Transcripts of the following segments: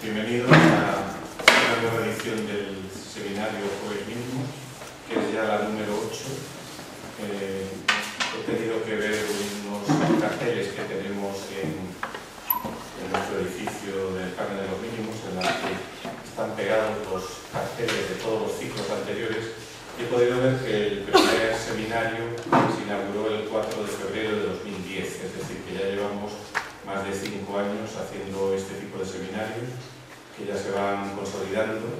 Bienvenidos a una nueva edición del seminario Jueves Mínimos, que es ya la número 8. He tenido que ver unos carteles que tenemos en nuestro edificio del Carmen de los Mínimos, en los que están pegados los carteles de todos los ciclos anteriores, y he podido ver que el primer seminario se inauguró el 4 de febrero de 2010, es decir, que ya llevamos más de 5 años haciendo este tipo de seminarios, que ya se van consolidando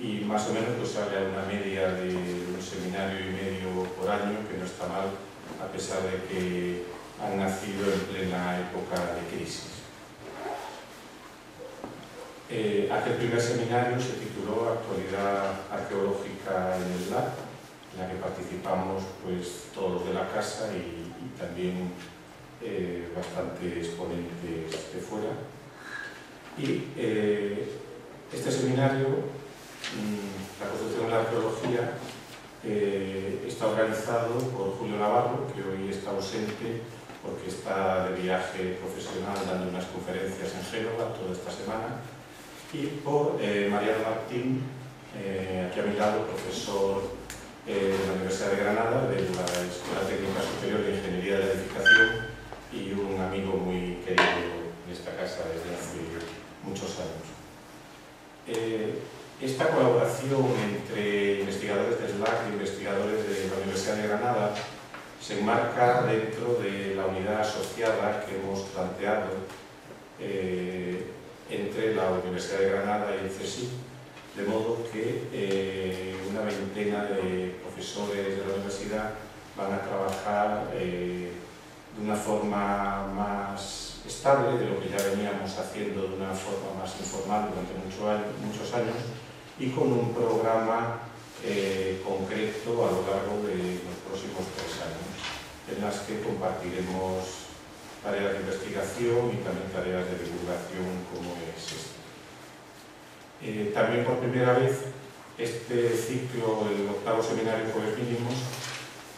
y más o menos pues sale a una media de un seminario y medio por año, que no está mal, a pesar de que han nacido en plena época de crisis. Aquel primer seminario se tituló Actualidad Arqueológica en el LAC, en la que participamos pues todos los de la casa y también bastantes ponentes de fuera. Y este seminario, la construcción de la arqueología, está organizado por Julio Navarro, que hoy está ausente porque está de viaje profesional dando unas conferencias en Génova toda esta semana, y por Mariano Martín, aquí a mi lado, profesor de la Universidad de Granada, de la Escuela Técnica Superior de Ingeniería de la Edificación, y un amigo muy querido en esta casa desde hace muchos años. Esta colaboración entre investigadores del LAC y investigadores de la Universidad de Granada se enmarca dentro de la unidad asociada que hemos planteado entre la Universidad de Granada y el CSIC, de modo que una veintena de profesores de la universidad van a trabajar de una forma más estable de lo que ya veníamos haciendo de una forma más informal durante muchos años, y con un programa concreto a lo largo de los próximos 3 años, en las que compartiremos tareas de investigación y también tareas de divulgación como es esta. También por primera vez este ciclo, el 8º seminario Jueves Mínimos,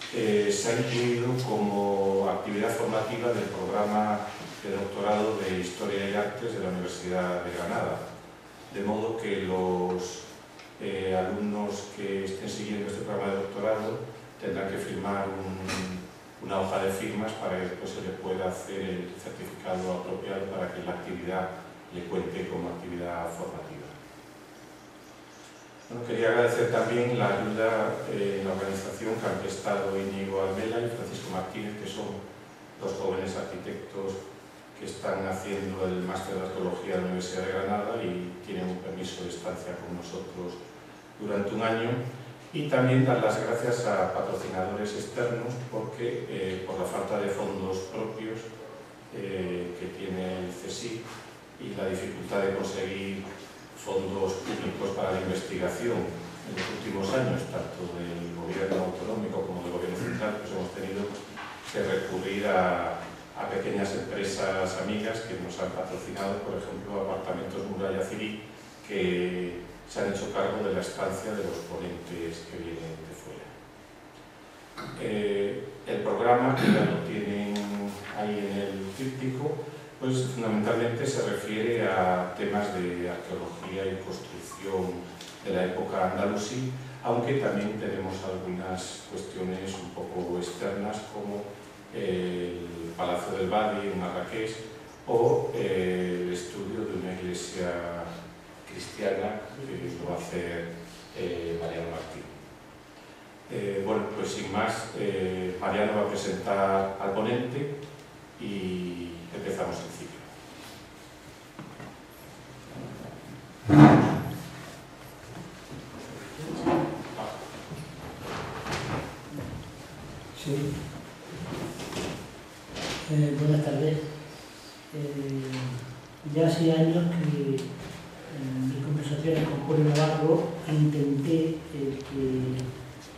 se ha incluido como actividad formativa del programa de doctorado de Historia y Artes de la Universidad de Granada, de modo que los alumnos que estén siguiendo este programa de doctorado tendrán que firmar una hoja de firmas para que después se le pueda hacer el certificado apropiado para que la actividad le cuente como actividad formativa. Bueno, quería agradecer también la ayuda en la organización que han prestado Íñigo Almela y Francisco Martínez, que son dos jóvenes arquitectos que están haciendo el máster de arqueología de la Universidad de Granada y tienen un permiso de estancia con nosotros durante un año. Y también dar las gracias a patrocinadores externos porque por la falta de fondos propios que tiene el CSIC y la dificultad de conseguir fondos públicos para la investigación en los últimos años, tanto del gobierno autonómico como del gobierno central, pues hemos tenido que recurrir a pequeñas empresas amigas que nos han patrocinado, por ejemplo, Apartamentos Muralla Civil, que se han hecho cargo de la estancia de los ponentes que vienen de fuera. El programa, que ya lo tienen ahí en el tríptico, pues fundamentalmente se refiere a temas de arqueología y construcción de la época andalusí, aunque también tenemos algunas cuestiones un poco externas, como el Palacio del Badi en Marrakech o el estudio de una iglesia cristiana que lo va a hacer Mariano Martín. Bueno, pues sin más, Mariano va a presentar al ponente y empezamos el ciclo. Sí. Buenas tardes. Ya hace años que en mis conversaciones con Julio Navarro intenté que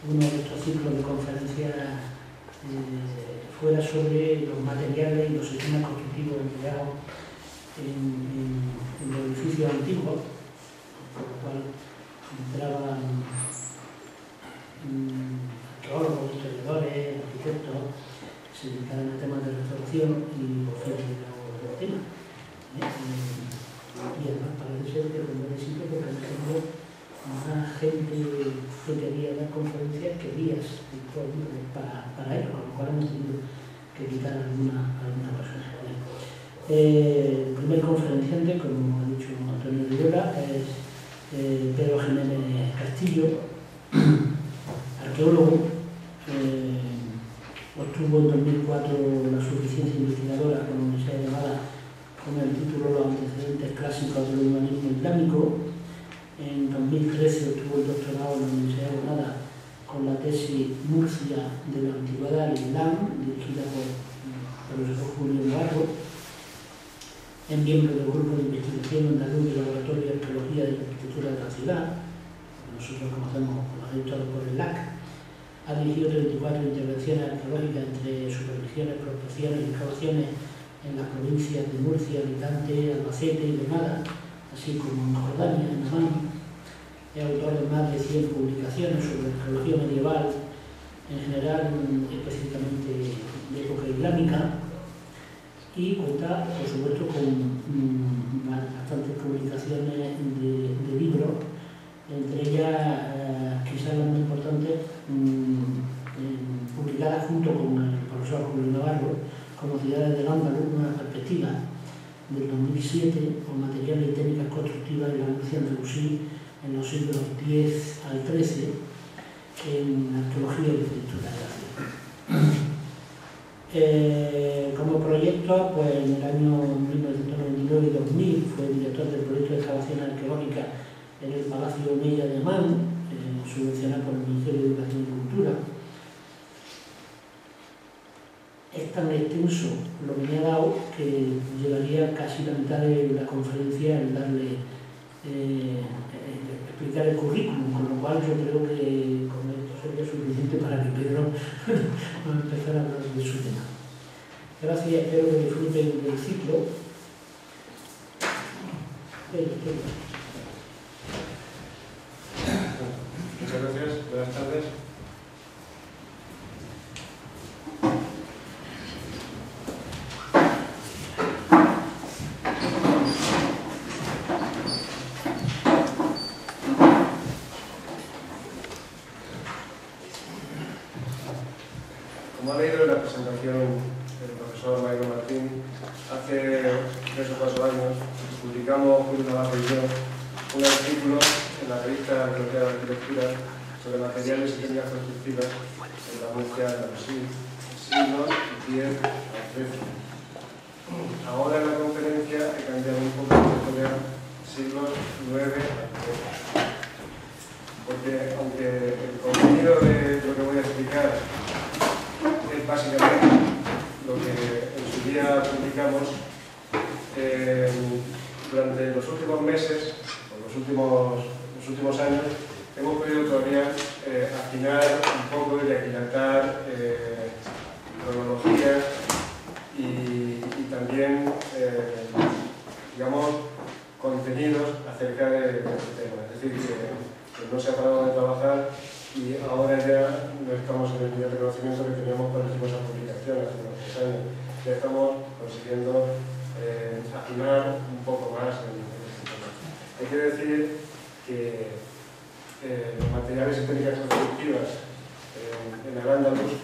uno de estos ciclos de conferencias fuera sobre los materiales y los sistemas constructivos empleados en los edificios antiguos, por lo cual entraban arqueólogos, historiadores, arquitectos, se dedicaban a temas de restauración y por fin llegamos al tema. Y además parece ser que quería dar conferencias que días disponibles para ello, con lo cual hemos tenido que quitar alguna persona. El primer conferenciante, como ha dicho Antonio Rivera, es Pedro Jiménez Castillo, arqueólogo. Obtuvo en 2004 la suficiencia investigadora con la Universidad de Granada con el título Los antecedentes clásicos del humanismo islámico. En 2013 obtuvo el doctorado en la Universidad de Granada con la tesis Murcia de la Antigüedad al Islam, dirigida por el profesor Julio Navarro. Es miembro del grupo de investigación andaluz del Laboratorio de Arqueología y Arquitectura de la ciudad, que nosotros conocemos como editado por el LAC. Ha dirigido 34 intervenciones arqueológicas entre supervisiones, prospecciones y excavaciones en las provincias de Murcia, Alicante, Albacete y Granada, así como en Jordania, en Amán. Es autor de más de 100 publicaciones sobre arqueología medieval, en general, específicamente de época islámica, y cuenta, por supuesto, con bastantes publicaciones de libros, entre ellas, quizás las más importantes, publicadas junto con el profesor Julio Navarro, como Ciudades del Andaluz, una perspectiva, del 2007, con materiales y técnicas constructivas de la Murcia andalusí en los siglos X al XIII, en arqueología y arquitectura de la ciudad. Como proyecto, pues en el año 1999 y 2000 fue director del proyecto de excavación arqueológica en el Palacio Omeya de Amán, subvencionado por el Ministerio de Educación y Cultura. Es tan extenso lo que me ha dado que llevaría casi la mitad de la conferencia en darle, explicar el currículum, con lo cual yo creo que con esto sería suficiente para que Pedro empezara a hablar de su tema. Gracias, espero que disfruten del ciclo. Muchas gracias, buenas tardes. Como ha leído en la presentación el profesor Mario Martín, hace 3 o 4 años publicamos Julio Navarro y yo un artículo en la revista Arqueología de la Arquitectura sobre materiales y técnicas constructivas en la Murcia andalusí, siglos X al XIII. Ahora en la conferencia he cambiado un poco la historia, siglos IX al XIII. Porque aunque el contenido de lo que voy a explicar es básicamente lo que en su día publicamos, durante los últimos meses, los últimos años, hemos podido todavía afinar un poco y aquilatar cronologías y también, digamos, contenidos acerca de este tema. Es decir, que no se ha parado de trabajar y ahora ya no estamos en el nivel de conocimiento que teníamos cuando hicimos esa publicación hace unos 3 años. Ya estamos consiguiendo afinar un poco más en este tema. Hay que decir que los materiales y técnicas constructivas en Al-Ándalus,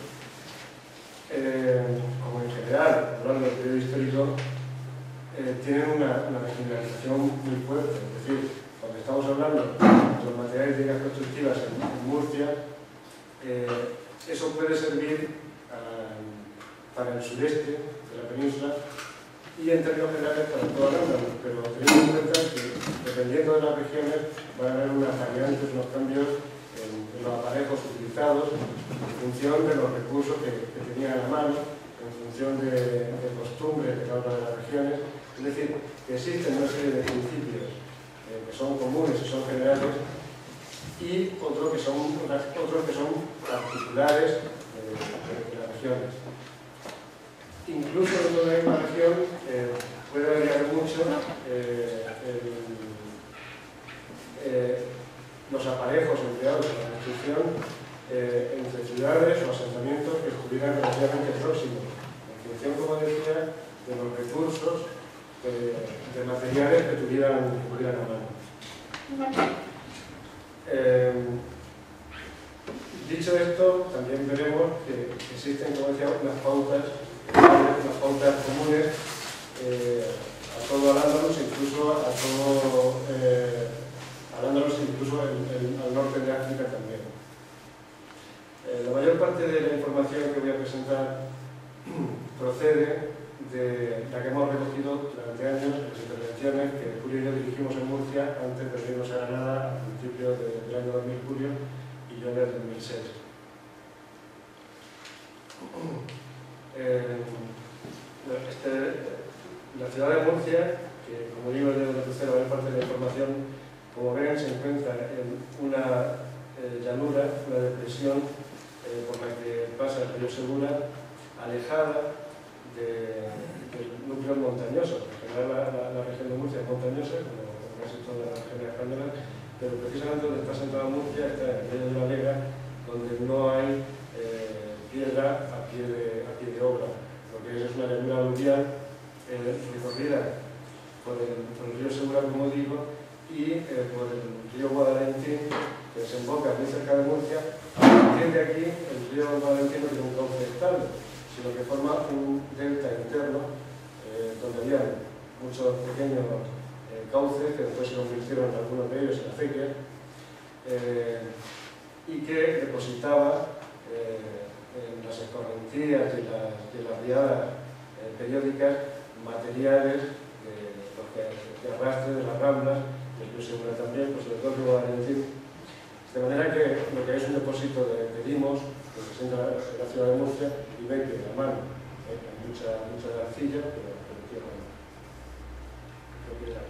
como en general, hablando del periodo histórico, tienen una regionalización muy fuerte. Es decir, cuando estamos hablando de los materiales y técnicas constructivas en Murcia, eso puede servir para el sureste de la península y en términos generales para todo Al-Ándalus, pero teniendo en cuenta que dependiendo de las regiones van a haber unas variantes, unos cambios en los aparejos utilizados en función de los recursos que tenían a la mano, en función de costumbres de cada una de las regiones. Es decir, que existen una serie de principios que son comunes y son generales y otros que son particulares de las regiones. Incluso dentro de la misma región puede variar mucho los aparejos empleados en la construcción entre ciudades o asentamientos que estuvieran relativamente próximos, en función, como decía, de los recursos de materiales que tuvieran a mano. Dicho esto, también veremos que existen, como decía, unas pautas comunes a todo Al-Ándalus, incluso al norte de África también. La mayor parte de la información que voy a presentar procede de la que hemos recogido durante años en las intervenciones que Julio y yo dirigimos en Murcia antes de irnos a Granada a principios del año 2000, Julio, y yo en el 2006. La ciudad de Murcia, que como digo yo de la mayor parte de la información, como ven, se encuentra en una llanura, una depresión por la que pasa el río Segura, alejada del núcleo montañoso. En general la región de Murcia es montañosa, como casi todas las regiones españolas, pero precisamente donde está sentada Murcia está en medio de la Vega, donde no hay piedra a pie de obra, lo que es una llanura aluvial recorrida por el río Segura, como digo, y por el río Guadalentín, que desemboca muy cerca de Murcia. A partir de aquí, el río Guadalentín no tiene un cauce estable, sino que forma un delta interno, donde había muchos pequeños cauces que después se convirtieron en algunos de ellos en acequias, y que depositaba en las escorrentías y en las riadas periódicas materiales de arrastre de las ramblas, del río Segura también, pues sobre todo el río Guadalentín. De manera que lo que es un depósito de limos que presenta la ciudad de Murcia, y ven que en la mano hay mucha arcilla, pero tierra no. Creo que es la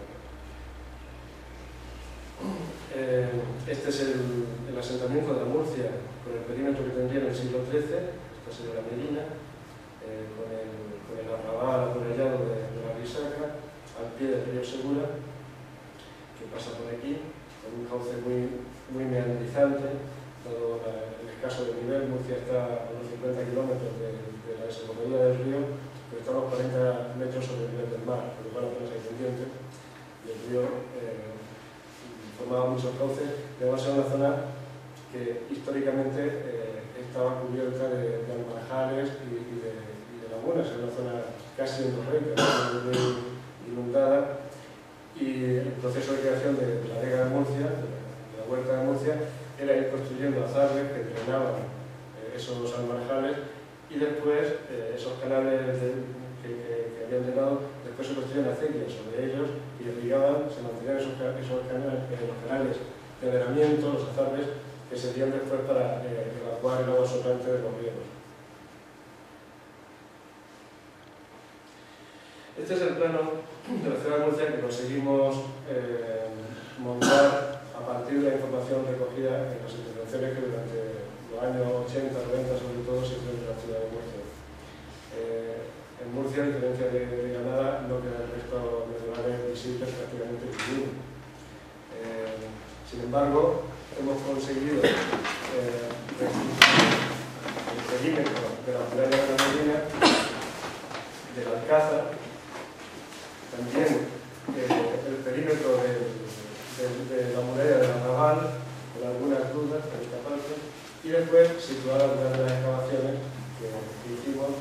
este es el asentamiento de la Murcia con el perímetro que tendría en el siglo XIII. Esta sería la Medina, con el arrabal amurallado de la Risaca, al pie del río Segura, que pasa por aquí, con un cauce muy meandrizante, dado el escaso de nivel. Murcia está a unos 50 kilómetros de la desembocadura del río, pero está a unos 40 metros sobre el nivel del mar, por lo cual apenas hay pendiente, y el río formaba muchos cauces. Además era una zona que históricamente estaba cubierta de almarjales y de lagunas. Era una zona casi endorreica, muy inundada, y el proceso de creación de la Vega de Murcia, de la Huerta de Murcia, era ir construyendo azarres que drenaban esos almarjales, y después esos canales que habían drenado, después se construían acequias sobre ellos y irrigaban, se mantenían esos canales, los canales de drenamiento, los azarres, que servían después para evacuar el agua sobrante de los ríos. Este es el plano de la ciudad de Murcia que conseguimos montar a partir de la información recogida en las intervenciones que durante los años 80, 90 sobre todo se hicieron en la ciudad de Murcia. En Murcia, a diferencia de Granada, no queda el resto de lugares visibles prácticamente ninguno. Sin embargo, hemos conseguido el perímetro de la muralla de la Medina, del Alcázar, también el perímetro de la muralla del Arrabal, con algunas dudas en esta parte, y después situar algunas de las excavaciones que hicimos,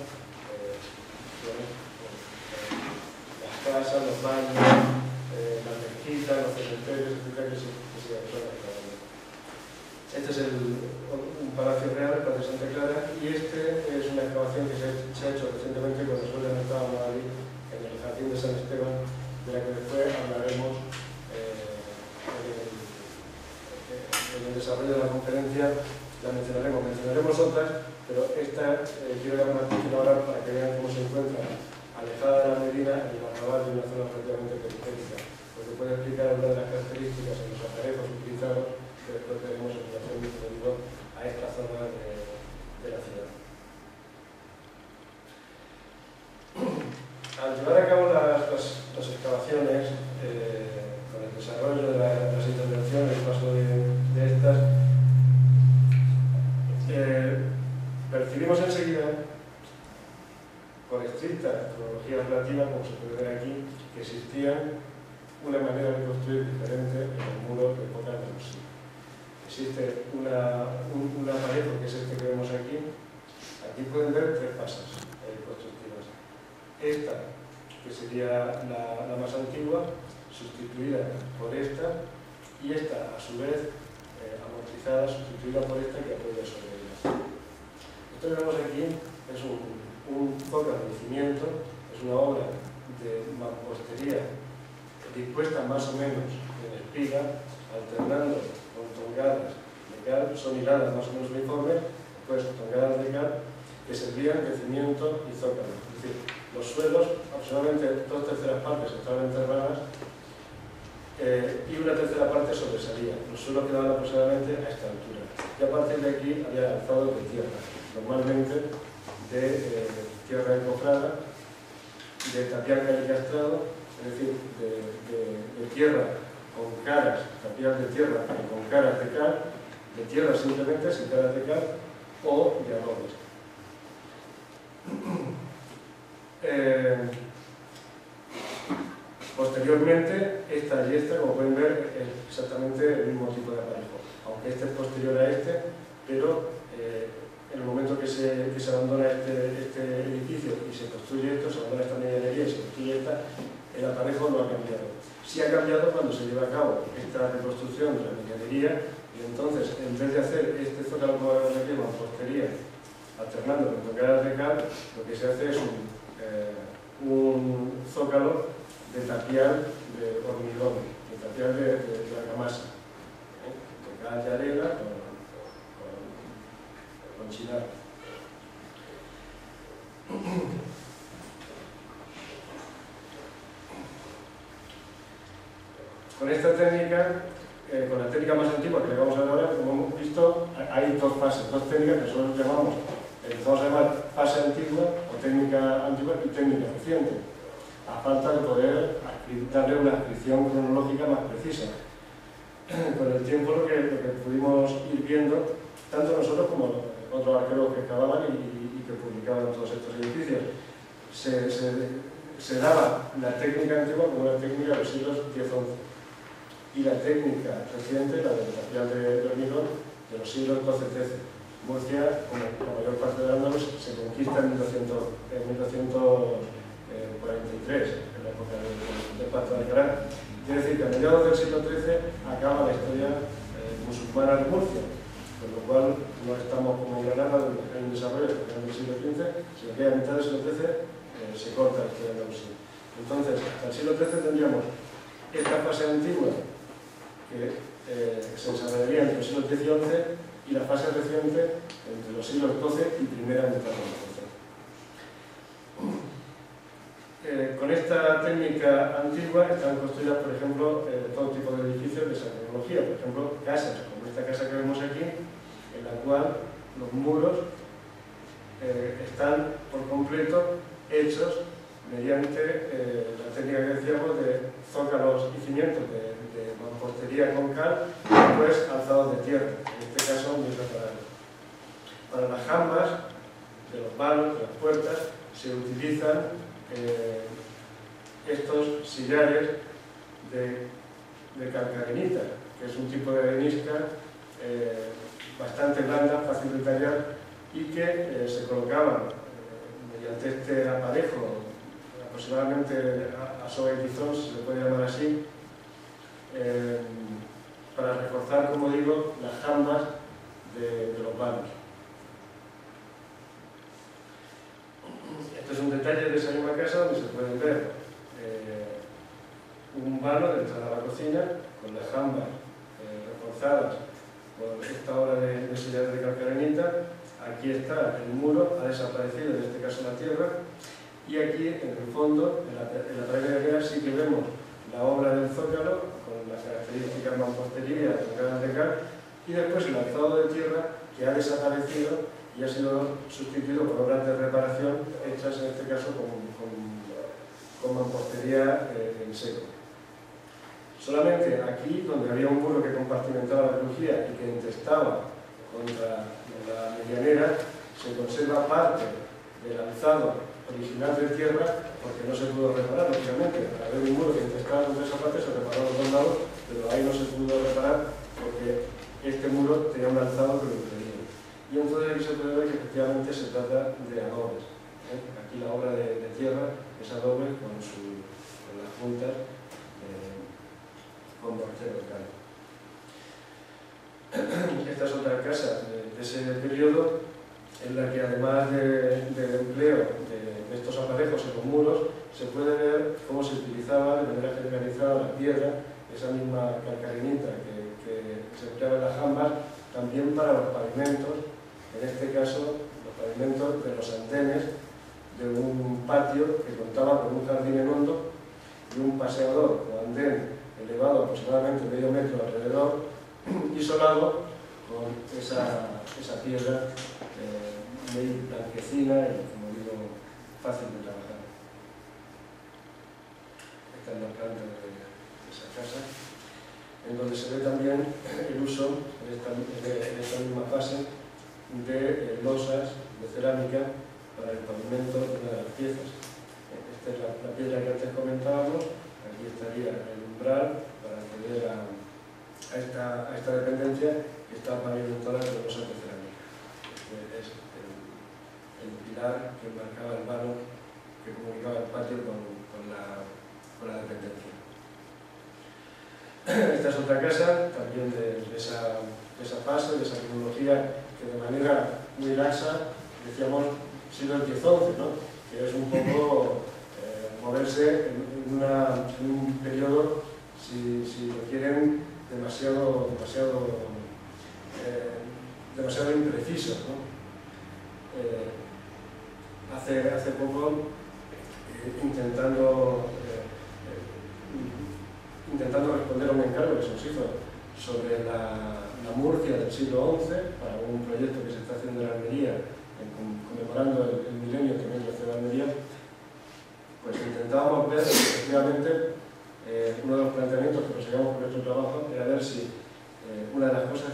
las casas, los baños, las mezquitas, los cementerios, etc. que se realizan. Este es un palacio real, el Palacio Santa Clara, y este es una excavación que se ha hecho recientemente cuando nosotros estábamos ahí en el Jardín de San Esteban, de la que después hablaremos en el desarrollo de la conferencia. La mencionaremos otras, pero esta quiero dar una atención ahora para que vean cómo se encuentra alejada de la Medina, en el arrabal de una zona prácticamente periférica, porque puede explicar algunas de las características en los aparejos utilizados que después veremos en relación a esta zona de la ciudad. Al llevar a cabo las excavaciones, con el desarrollo de las intervenciones, el paso de estas, percibimos enseguida, con estricta cronología relativa, como se puede ver aquí, que existía una manera de construir diferente en el muro de época andalusí. existe un aparejo que es este que vemos aquí. Aquí pueden ver tres fases constructivas. Esta, que sería la más antigua, sustituida por esta, y esta, a su vez, amortizada, sustituida por esta que apoya sobre ella. Esto que vemos aquí es un zócalo de cimiento, es una obra de mampostería dispuesta más o menos en espiga, alternando con tongadas de cal, son hiladas más o menos uniformes, después tongadas de cal, que servían de cimiento y zócalo. Es decir, los suelos, aproximadamente 2/3 partes estaban enterradas y una tercera parte sobresalía. Los suelos quedaban aproximadamente a esta altura. Y a partir de aquí había alzado de tierra, normalmente de tierra encofrada, de tapial calicastrado, es decir, de tierra con caras, tapial de tierra con caras de cal, de tierra simplemente sin caras de cal, o de adobes. Posteriormente, esta y esta, como pueden ver, es exactamente el mismo tipo de aparejo, aunque este es posterior a este, pero en el momento que se abandona este edificio y se construye esto, se abandona esta medianería y se construye esta, el aparejo no ha cambiado. Sí ha cambiado cuando se lleva a cabo esta reconstrucción de la medianería, y entonces, en vez de hacer este zócalo como vemos aquí, mampostería, alternando con tongadas de cal, lo que se hace es un zócalo de tapial de hormigón, de tapial de argamasa, tongadas de arena con chinar. Con esta técnica, con la técnica más antigua que le vamos a ver ahora, como hemos visto, hay dos fases, dos técnicas que nosotros empezamos a llamar fase antigua o técnica antigua y técnica reciente, a falta de poder darle una descripción cronológica más precisa. Con el tiempo lo que pudimos ir viendo, tanto nosotros como otros arqueólogos que excavaban y que publicaban todos estos edificios, se daba la técnica antigua como una técnica de los siglos X-XI y la técnica reciente, la del tapial de hormigón, de los siglos XII-XIII. Murcia, como la mayor parte de Al-Ándalus, se conquista en 1243, en la época del Pacto de Alcalá. Quiere decir que a mediados del siglo XIII acaba la historia musulmana de Murcia, con lo cual no estamos como en Granada, donde hay un desarrollo hasta el siglo XV, sino que a mitad del siglo XIII se corta la historia de Andalucía. Entonces, hasta el siglo XIII tendríamos esta fase antigua que se desarrollaría entre el siglo X y XI, y la fase reciente entre los siglos XII y primera mitad del XIV. Con esta técnica antigua están construidas, por ejemplo, todo tipo de edificios de esa tecnología, por ejemplo, casas, como esta casa que vemos aquí, en la cual los muros están por completo hechos mediante la técnica que decíamos de zócalos y cimientos de mampostería con cal y después alzados de tierra, en este caso muy reparados. Para las jambas de los vanos, de las puertas, se utilizan estos sillares de calcarenita, que es un tipo de arenisca bastante blanda, fácil de tallar y que se colocaban mediante este aparejo, aproximadamente a soga y tizón, si se puede llamar así, para reforzar, como digo, las jambas de los vanos. Este es un detalle de esa misma casa donde se pueden ver un vano de entrada a la cocina con las jambas reforzadas por esta obra de sillares de calcarenita. Aquí está el muro, ha desaparecido en este caso la tierra, y aquí en el fondo, en la pared de arena, sí que vemos la obra del zócalo con las características mampostería, tongadas de cal, y después el alzado de tierra que ha desaparecido y ha sido sustituido por obras de reparación hechas en este caso con mampostería en seco. Solamente aquí, donde había un muro que compartimentaba la crujía y que entestaba contra la medianera, se conserva parte del alzado original de tierra, porque no se pudo reparar, lógicamente. Al haber un muro que entestaba contra esa parte, se reparó los dos lados, pero ahí no se pudo reparar porque este muro muro tenía un alzado que lo impedía. Y entonces aquí se puede ver que efectivamente se trata de adobes. Aquí la obra de tierra es adobe con las juntas con mortero de cal. Esta es otra casa de ese periodo en la que, además del empleo de estos aparejos en los muros, se puede ver cómo se utilizaba de manera generalizada la piedra, esa misma calcarenita que se empleaba en las jambas, también para los pavimentos, en este caso los pavimentos de los andenes de un patio que contaba con un jardín en hondo y un paseador o andén elevado aproximadamente medio metro alrededor y solado con esa piedra muy blanquecina y, como digo, fácil de trabajar. Esta es la planta de esa casa, en donde se ve también el uso, en esta misma fase, de losas de cerámica para el pavimento de una de las piezas. Esta es la piedra que antes comentábamos. Aquí estaría el umbral para acceder a esta dependencia que está pavimentada con losas de cerámica. Este es el pilar que marcaba el vano que comunicaba el patio con la dependencia. Esta es otra casa, también de esa fase, de esa tecnología que de manera muy laxa, decíamos siglo X-XI, ¿no? Que es un poco moverse en un periodo, si lo quieren, demasiado impreciso, ¿no? Hace poco, intentando responder a un encargo que se nos hizo sobre la Murcia del siglo XI, para un proyecto que se está haciendo en Almería, conmemorando el milenio que viene de Almería, pues intentábamos ver, efectivamente, uno de los planteamientos que proseguíamos con nuestro trabajo era ver si una de las cosas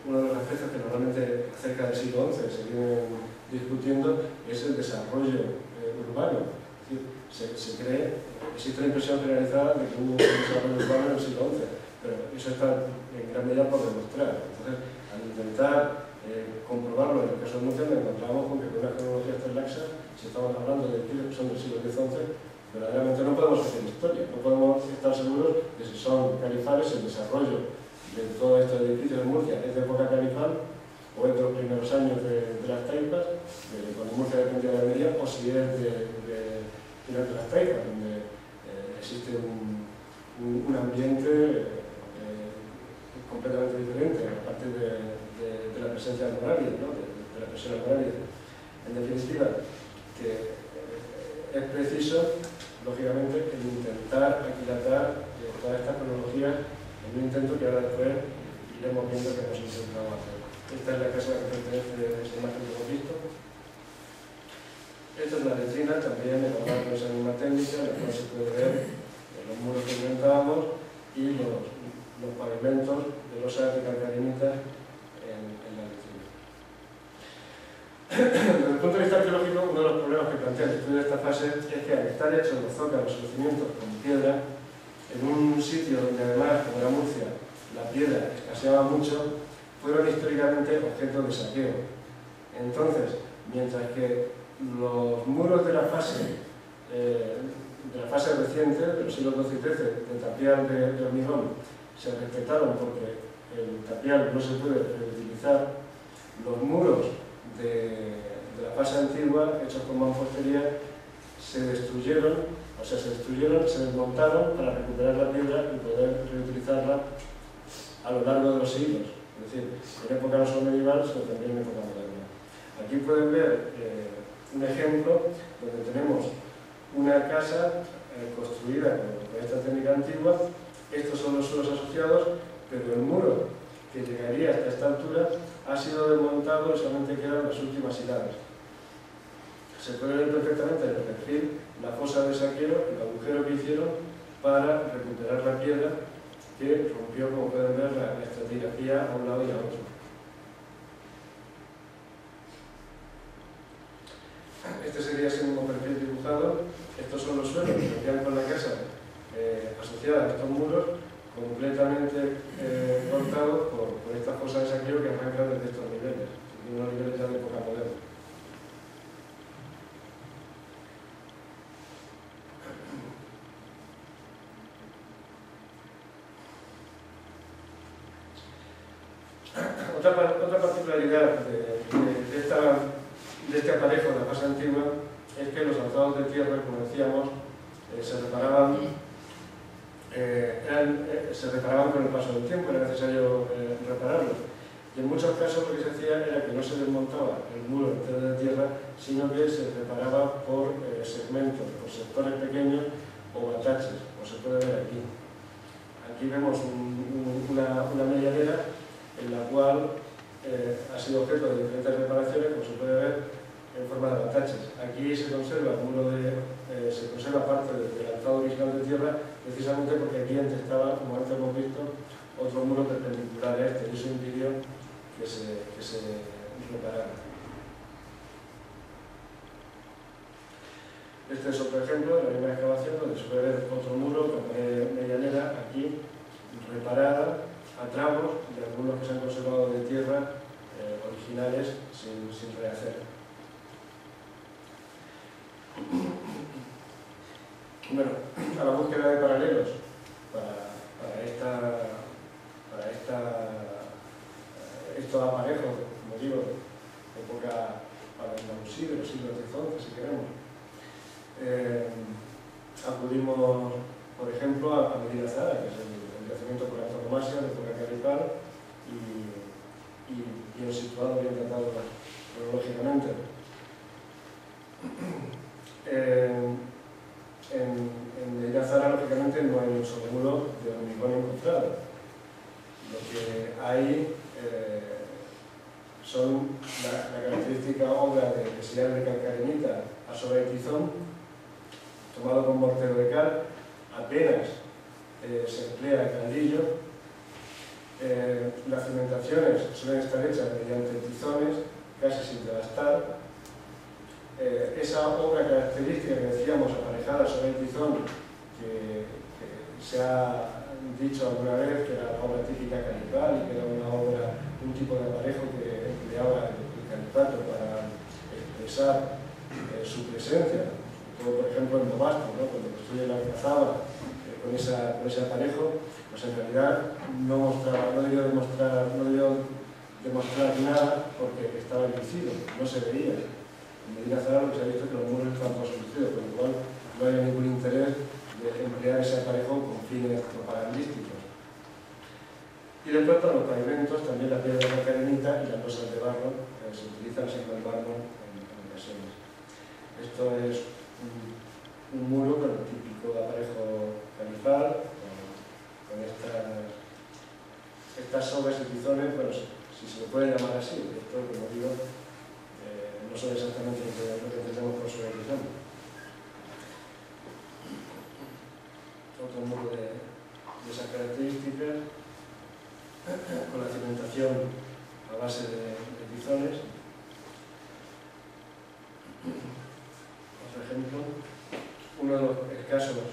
uno de los aspectos que normalmente acerca del siglo XI se vienen discutiendo es el desarrollo urbano. Es decir, se cree, existe la impresión generalizada de que hubo un desarrollo urbano en el siglo XI, pero eso está en gran medida por demostrar. Entonces, al intentar comprobarlo en el caso de Murcia, nos encontramos con que con una cronología tan laxa, si estamos hablando de edificios que son del siglo X-XI, verdaderamente no podemos hacer historia, no podemos estar seguros de si son califales. El desarrollo de todos estos edificios de Murcia es de época califal o es de los primeros años de las taifas, cuando Murcia dependía de Almería, o si es de final de las taifas, donde existe un ambiente completamente diferente, aparte de la presencia almorávica, ¿no? de la presión almorávica. En definitiva, que es preciso, lógicamente, el intentar aquilatar toda esta cronología en un intento que ahora después iremos viendo que hemos intentado hacer. Esta es la casa que pertenece a esta imagen que hemos visto. Esta es la letrina, también elaborada con esa misma técnica, en la cual se puede ver los muros que comentábamos y los pavimentos de losas de calcarenita en la letrina. Desde el punto de vista arqueológico, uno de los problemas que plantea el estudio de esta fase es que, al estar hechos los zócalos, los cimientos con piedra, en un sitio donde, además, como era Murcia, la piedra escaseaba mucho, fueron históricamente objeto de saqueo. Entonces, mientras que los muros de la fase reciente, de los siglos XII y XIII, de tapial de hormigón, se respetaron porque el tapial no se puede reutilizar, los muros de la fase antigua, hechos con mampostería, se destruyeron, se desmontaron para recuperar la piedra y poder reutilizarla a lo largo de los siglos. Es decir, en época no solo medieval, sino también en época moderna. Aquí pueden ver un ejemplo donde tenemos una casa construida con esta técnica antigua. Estos son los suelos asociados, pero el muro que llegaría hasta esta altura ha sido desmontado y solamente quedan las últimas hiladas. Se puede ver perfectamente en el perfil la fosa de saqueo, el agujero que hicieron para recuperar la piedra que rompió, como pueden ver, la estratigrafía a un lado y a otro. Este sería ese mismo perfil dibujado. Estos son los suelos que quedan con la casa asociada a estos muros, completamente cortados por esta fosa de Otra particularidad de este aparejo de la fase antigua es que los alzados de tierra, como decíamos, se reparaban con el paso del tiempo, era necesario repararlos. Y en muchos casos lo que se hacía era que no se desmontaba el muro entero de tierra, sino que se reparaba por segmentos, por sectores pequeños o ataches, como se puede ver aquí. Aquí vemos una medianera en la cual ha sido objeto de diferentes reparaciones, como se puede ver, en forma de ataches. Aquí se conserva parte del alzado original de tierra, precisamente porque aquí antes estaba, como antes hemos visto, otro muro perpendicular a este, y eso impidió que se reparara. Este es otro ejemplo de la misma excavación, donde se puede ver otro muro con medianera aquí reparada a tramos de algunos que se han conservado de tierra originales sin rehacer. Bueno, a la búsqueda de paralelos para estos aparejos, como digo, de época andalusí, de los siglos XI, si queremos, acudimos, por ejemplo, a Medina Zara, que es el yacimiento por antonomasia de época caripal y bien situado, bien tratado cronológicamente. En Medina Zara, lógicamente, no hay un solo muro de hormigón encontrado. Lo que hay son la característica obra de sillar de calcarenita a sobre de tizón, tomado con mortero de cal, apenas se emplea el caldillo. Las cimentaciones suelen estar hechas mediante tizones, casi sin devastar. Esa obra característica que decíamos, aparejada sobre el tizón, que se ha dicho alguna vez que era la obra típica canipal y que era un tipo de aparejo que empleaba el califato para expresar su presencia, como por ejemplo en Novasto, ¿no? Cuando construye la alcazaba con ese aparejo, pues en realidad no debió demostrar nada porque estaba lucido, no se veía. En Medina Zara lo que se ha visto es que los muros están todos lucidos, con lo cual no hay ningún interés de emplear ese aparejo con fines propagandísticos. Y después para los pavimentos también la piedra de la carenita y las losas de barro se utilizan siendo el mármol en ocasiones. Esto es un muro con el típico aparejo canifal, con estas sobres y tizones, bueno, si se le puede llamar así, esto, como digo, no son exactamente lo que entendemos por sobre tizón. Otro muro de esas características, con la cimentación a base de tizones. Otro ejemplo, uno de los escasos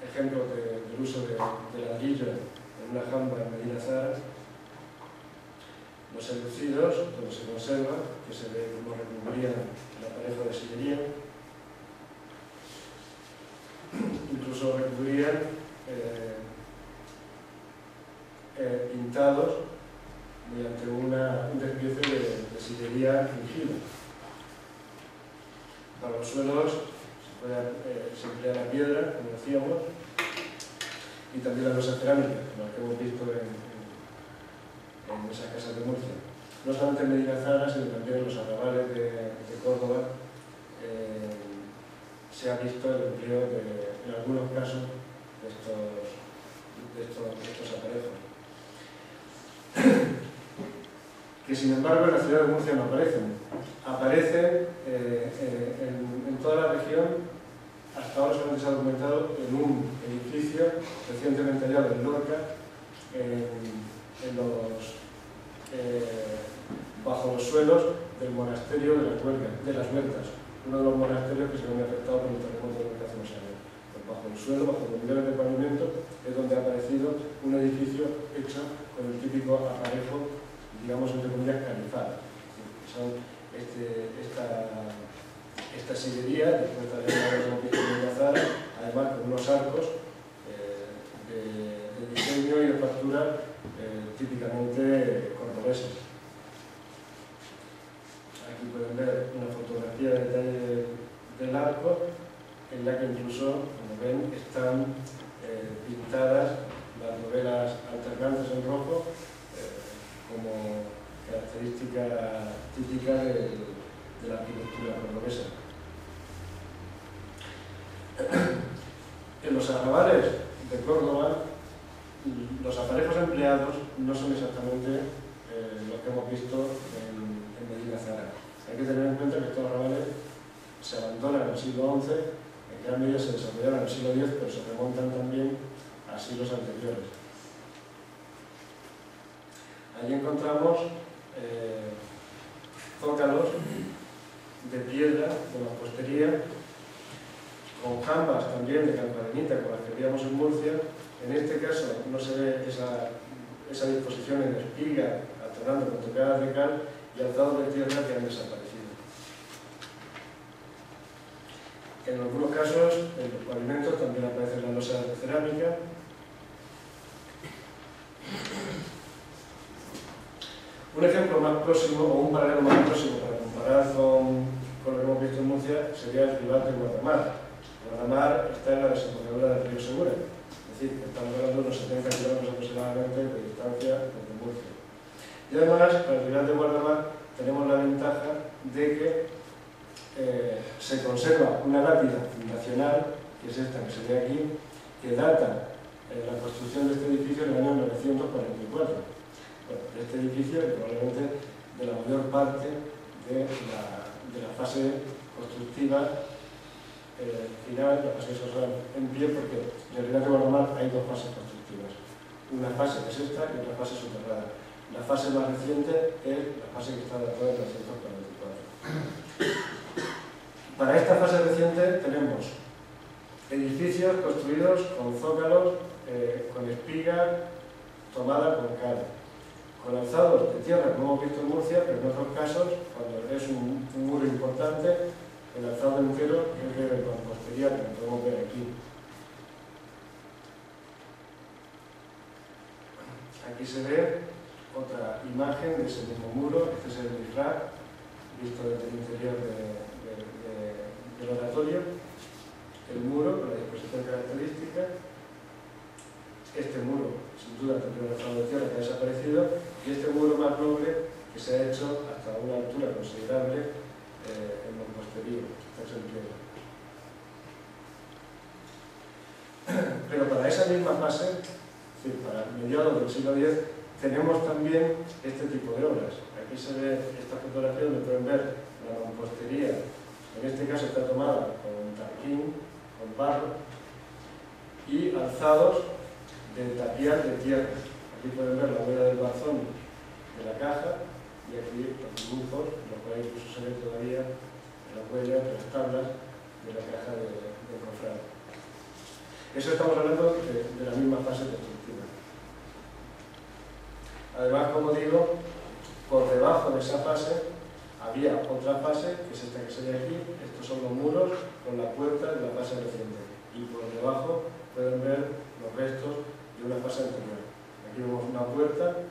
ejemplos del uso de ladrillo en una jamba en Medina Zara. Los enlucidos, donde se conserva, que se ve cómo recubrían el aparejo de sillería. Incluso recubrían pintados mediante una despiece de sillería fingida. Para los suelos se emplea la piedra, como decíamos, y también las losas cerámicas, como las que hemos visto en esas casas de Murcia. No solamente en Medina Zara, sino también en los arrabales de Córdoba se ha visto el empleo en algunos casos de estos aparejos. Que sin embargo en la ciudad de Murcia no aparecen. Aparecen en toda la región. Hasta ahora solamente se ha documentado en un edificio recientemente hallado en Lorca, bajo los suelos del monasterio de las Huertas, uno de los monasterios que se ven afectados por el terremoto de hace unos años. Pues bajo el suelo, bajo los niveles de pavimento, es donde ha aparecido un edificio hecho con el típico aparejo, digamos entre comillas, canifal. Son esta sillería, después también la hemos visto en Zara, además con unos arcos de diseño y de factura arquitectura típicamente cordobesas. Aquí pueden ver una fotografía de detalle del arco, en la que incluso, como ven, están pintadas las novelas alternantes en rojo como característica típica de la arquitectura cordobesa. En los arrabales de Córdoba, los aparejos empleados no son exactamente lo que hemos visto en Medina Zara. Hay que tener en cuenta que estos arrabales se abandonan en el siglo XI, en gran medida se desarrollaron en el siglo X, pero se remontan también a siglos anteriores. Allí encontramos zócalos de piedra, de mampostería, con jambas también de campadenita, como las que veíamos en Murcia. En este caso no se ve esa disposición en espiga, alternando con tocadas de cal y alzados de tierra que han desaparecido. En algunos casos, en los pavimentos también aparecen las losas de cerámica. Un ejemplo más próximo, o un paralelo más próximo para comparar con lo que hemos visto en Murcia, sería el rival de Guardamar. Guardamar está en la desembocadura del río Segura, es decir, estamos hablando de unos 70 kilómetros aproximadamente de distancia desde Murcia. Y además, para el rival de Guardamar tenemos la ventaja de que se conserva una lápida fundacional, que es esta que se ve aquí, que data la construcción de este edificio en el año 944. Bueno, este edificio es probablemente de la mayor parte de la fase constructiva final, la fase que se usa en pie, porque en el Rival de Guardamar hay dos fases constructivas. Una fase que es esta y otra fase soterrada. La fase más reciente es la fase que está datada en 1944. Para esta fase reciente tenemos edificios construidos con zócalos, con espiga tomada con cal, con alzados de tierra, como hemos visto en Murcia, pero en otros casos, cuando es un muro importante, el alzado entero es de mampostería, como podemos ver aquí. Aquí se ve otra imagen de ese mismo muro. Este es el mihrab, visto desde el interior del oratorio. El muro, con la disposición característica. Este muro, sin duda, tendría un alzado de tierra que ha desaparecido, y este muro más noble que se ha hecho hasta una altura considerable en mampostería, está hecho en piedra. Pero para esa misma fase, es decir, para mediados del siglo X, tenemos también este tipo de obras. Aquí se ve esta fotografía donde pueden ver la mampostería. En este caso está tomada con tarquín, con barro, y alzados de tapial de tierra. Aquí pueden ver la huella del barzón de la caja, y aquí los dibujos, los cuales incluso se ven todavía la huella de las tablas de la caja de cofrade. Eso estamos hablando de la misma fase constructiva. Además, como digo, por debajo de esa fase había otra fase, que es esta que se ve aquí. Estos son los muros con la puerta de la fase reciente. Y por debajo pueden ver los restos de una fase anterior. Aquí vemos una puerta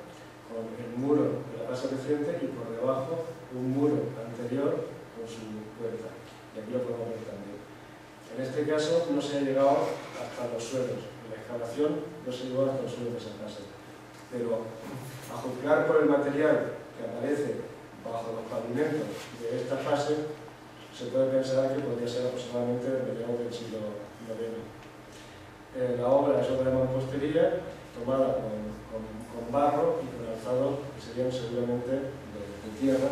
con el muro de la fase reciente y por debajo un muro anterior con su puerta. Y aquí lo podemos ver también. En este caso no se ha llegado hasta los suelos. En la excavación no se llegó hasta los suelos de esa fase. Pero a juzgar por el material que aparece bajo los pavimentos de esta fase, se puede pensar que podría ser aproximadamente de mediados del siglo IX. La obra es obra de mampostería, tomada con barro y con alzados que serían seguramente de tierra.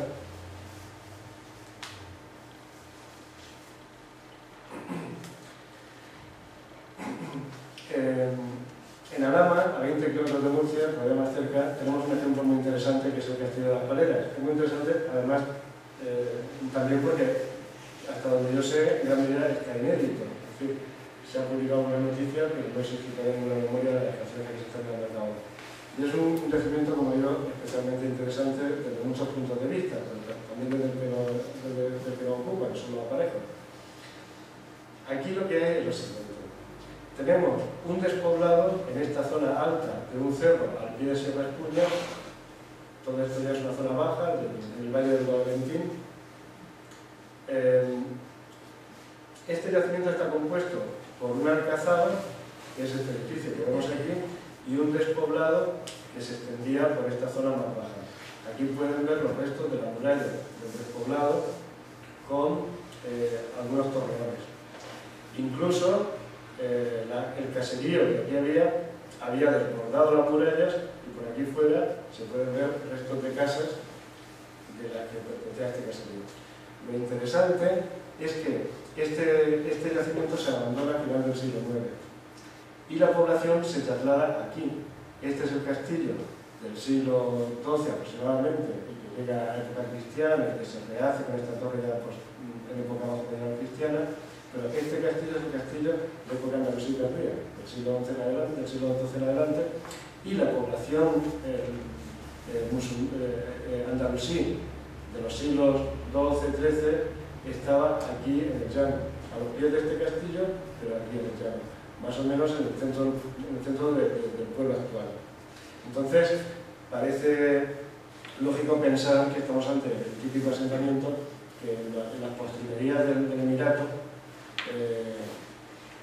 En Alhama, a 20 kilómetros de Murcia, todavía más cerca, tenemos un ejemplo muy interesante que es el Castillo de las Paleras. Es muy interesante, además, también porque, hasta donde yo sé, en gran medida está inédito. Es decir, se ha publicado una noticia, pero no existe todavía ninguna memoria de las canciones que se están dando ahora. Y es un yacimiento, como digo, especialmente interesante desde muchos puntos de vista, también desde el que lo ocupa, que son los aparejos. Aquí lo que hay es lo siguiente. Tenemos un despoblado en esta zona alta de un cerro al pie de Sierra Espuña. Todo esto ya es una zona baja, en el Valle del Guadalentín. Este yacimiento está compuesto por un alcazaba, que es este edificio que vemos aquí, y un despoblado que se extendía por esta zona más baja. Aquí pueden ver los restos de la muralla del despoblado con algunos torreones. Incluso el caserío que aquí había desbordado las murallas, y por aquí fuera se pueden ver restos de casas de las que pertenecía a este caserío. Lo interesante es que este yacimiento se abandona a final del siglo IX y la población se traslada aquí. Este es el castillo del siglo XII aproximadamente, y que llega a época cristiana, que se rehace con esta torre ya pues, en época más cristiana, pero este castillo es el castillo de época andalusí tardía, del siglo XI en adelante, y la población andalusí de los siglos XII, XIII estaba aquí en el llano, a los pies de este castillo, pero aquí en el llano, más o menos en el centro del pueblo actual. Entonces, parece lógico pensar que estamos ante el típico asentamiento que en las postrimerías del Emirato,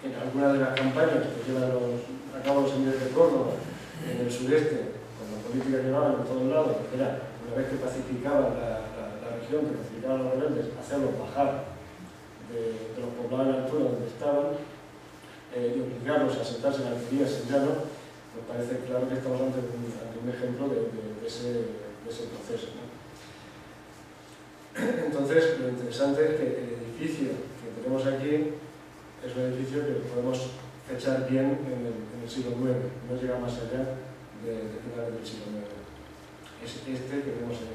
en algunas de las campañas que llevan a cabo los emires de Córdoba, en el sureste, con la política que llevaban en todos lados, era una vez que pacificaban la región, que pacificaban a los rebeldes, hacerlos bajar de los poblados en altura donde estaban y obligarlos a sentarse en alquerías en llano, pues parece claro que estamos ante un ejemplo de ese proceso, ¿no? Entonces, lo interesante es que el edificio que tenemos aquí es un edificio que podemos fechar bien en el siglo IX, no llega más allá de finales del siglo IX. Es este que vemos en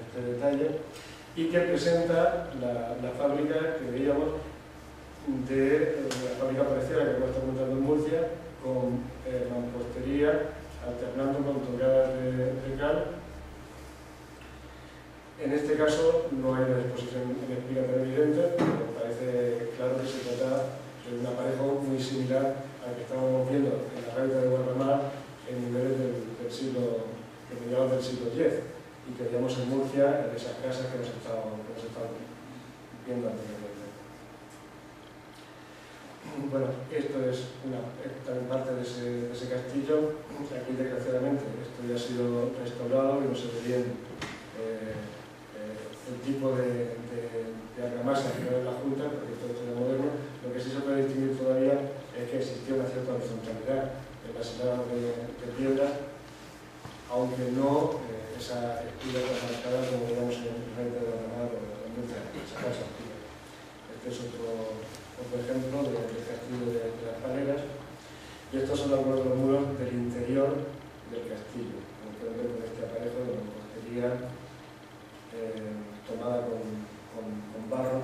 este detalle y que presenta la fábrica que veíamos de la fábrica parecida que hemos estado montando en Murcia, con mampostería alternando con tocadas de cal. En este caso no hay una exposición explicativa evidente, pero parece claro que se trata de un aparejo muy similar al que estábamos viendo en la Rábita de Guadalajara en niveles de mediados del siglo X y que veíamos en Murcia en esas casas que hemos estado viendo anteriormente. Bueno, esto es también parte de ese castillo. Aquí, desgraciadamente, esto ya ha sido restaurado y no se ve bien el tipo de argamasa que hay en la Junta, porque esto es moderno. Lo que sí se puede distinguir todavía es que existía una cierta horizontalidad en las hiladas de piedra, aunque no esa esquina tan marcada como veíamos en el frente de la Granada o en esa casa antigua. Este es otro ejemplo del castillo de las Paleras, y estos son algunos de los muros del interior del castillo, como pueden ver con este aparejo de mampostería tomada con barro.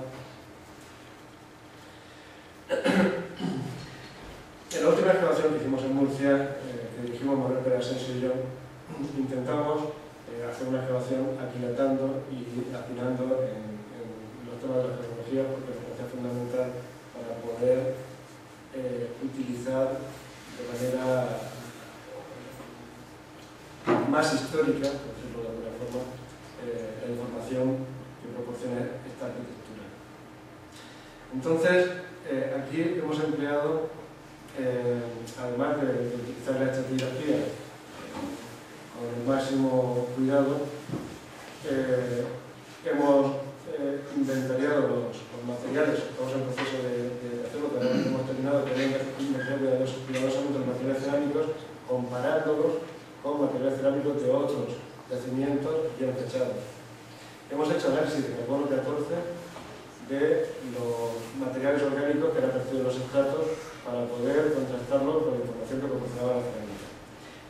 En la última excavación que hicimos en Murcia, que dirigimos Manuel Pérez Asensio y yo, intentamos hacer una excavación aquilatando y afinando en los temas de la geología, porque nos parecía fundamental para poder utilizar de manera más histórica, por decirlo de alguna forma, la información que proporciona esta arquitectura. Entonces, aquí hemos empleado, además de utilizar la estratigrafía con el máximo cuidado, hemos inventariado los materiales. Estamos en proceso de hacerlo, pero hemos terminado de inventariar cuidadosamente los materiales cerámicos, comparándolos con materiales cerámicos de otros yacimientos bien fechados. Hemos hecho análisis de carbono 14 de los materiales orgánicos que eran percibidos en los estratos para poder contrastarlo con la información que proporcionaba la cerámica.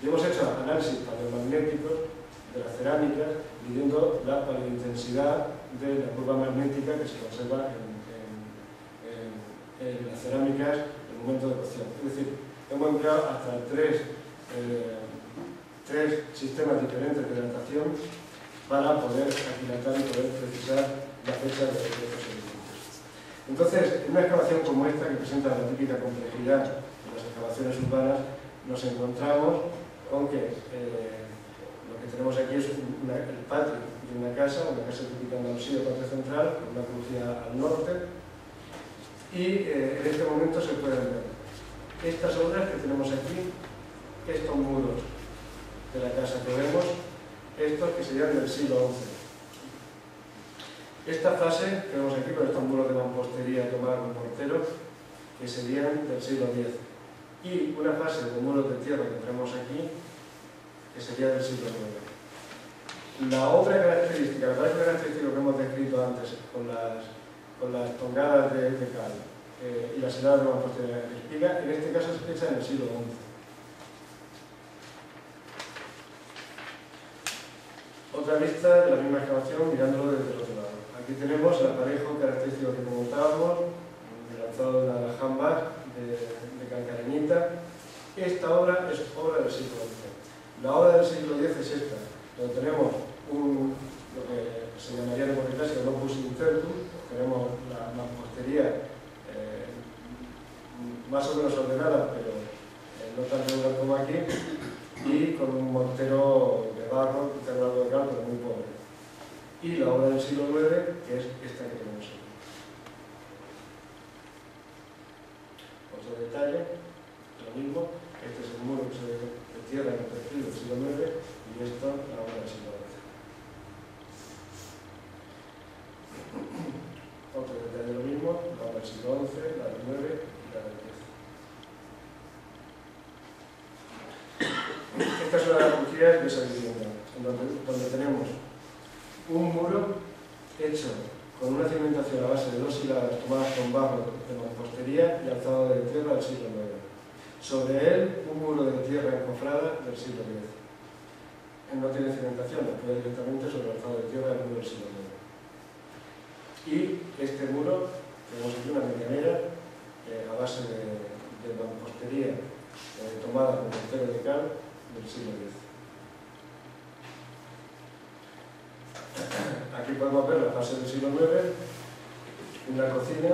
Y hemos hecho análisis paleomagnéticos de las cerámicas, midiendo la paleointensidad de la curva magnética que se conserva en las cerámicas en el momento de cocción. Es decir, hemos empleado hasta tres sistemas diferentes de datación para poder aquilatar y poder precisar la fecha de estos edificios. Entonces, en una excavación como esta, que presenta la típica complejidad de las excavaciones urbanas, nos encontramos con que lo que tenemos aquí es el patio de una casa típica andalusí, patio central, con una crujía al norte, y en este momento se pueden ver estas obras que tenemos aquí, estos muros de la casa que vemos, estos que serían del siglo XI. Esta fase que vemos aquí con estos muros de mampostería tomada con mortero, que serían del siglo X. Y una fase de muros de tierra que tenemos aquí, que sería del siglo IX. La otra característica, el rasgo característico que hemos descrito antes con las tongadas de cal y las hiladas de mampostería de espiga, en este caso es hecha en el siglo XI. Otra vista de la misma excavación mirándolo desde el otro lado. Aquí tenemos el aparejo característico que comentábamos, el alzado de la jamba de calcareñita. Esta obra es obra del siglo XI. La obra del siglo X es esta, donde tenemos lo que se llamaría en clásico el opus intertum, tenemos la mampostería más o menos ordenada, pero no tan regular como aquí, y con un mortero de barro, un terrado de cal, pero muy pobre. Y la obra del siglo IX, que es esta que tenemos aquí. Otro detalle, lo mismo, este es el muro que se ve de tierra en el perfil del siglo IX, y esto la obra del siglo XI. Otro detalle, lo mismo, la obra del siglo XI, la del IX y la del X. Esta es una de las crujías de esa vivienda, donde tenemos un muro hecho con una cimentación a base de 2 hiladas tomadas con barro de mampostería y alzado de tierra del siglo IX. Sobre él, un muro de tierra encofrada del siglo X. Él no tiene cimentación, puede directamente sobre el alzado de tierra del muro del siglo IX. Y este muro, tenemos aquí una medianera a base de mampostería tomada con mortero de cal del siglo X. Aquí podemos ver la fase del siglo IX, una cocina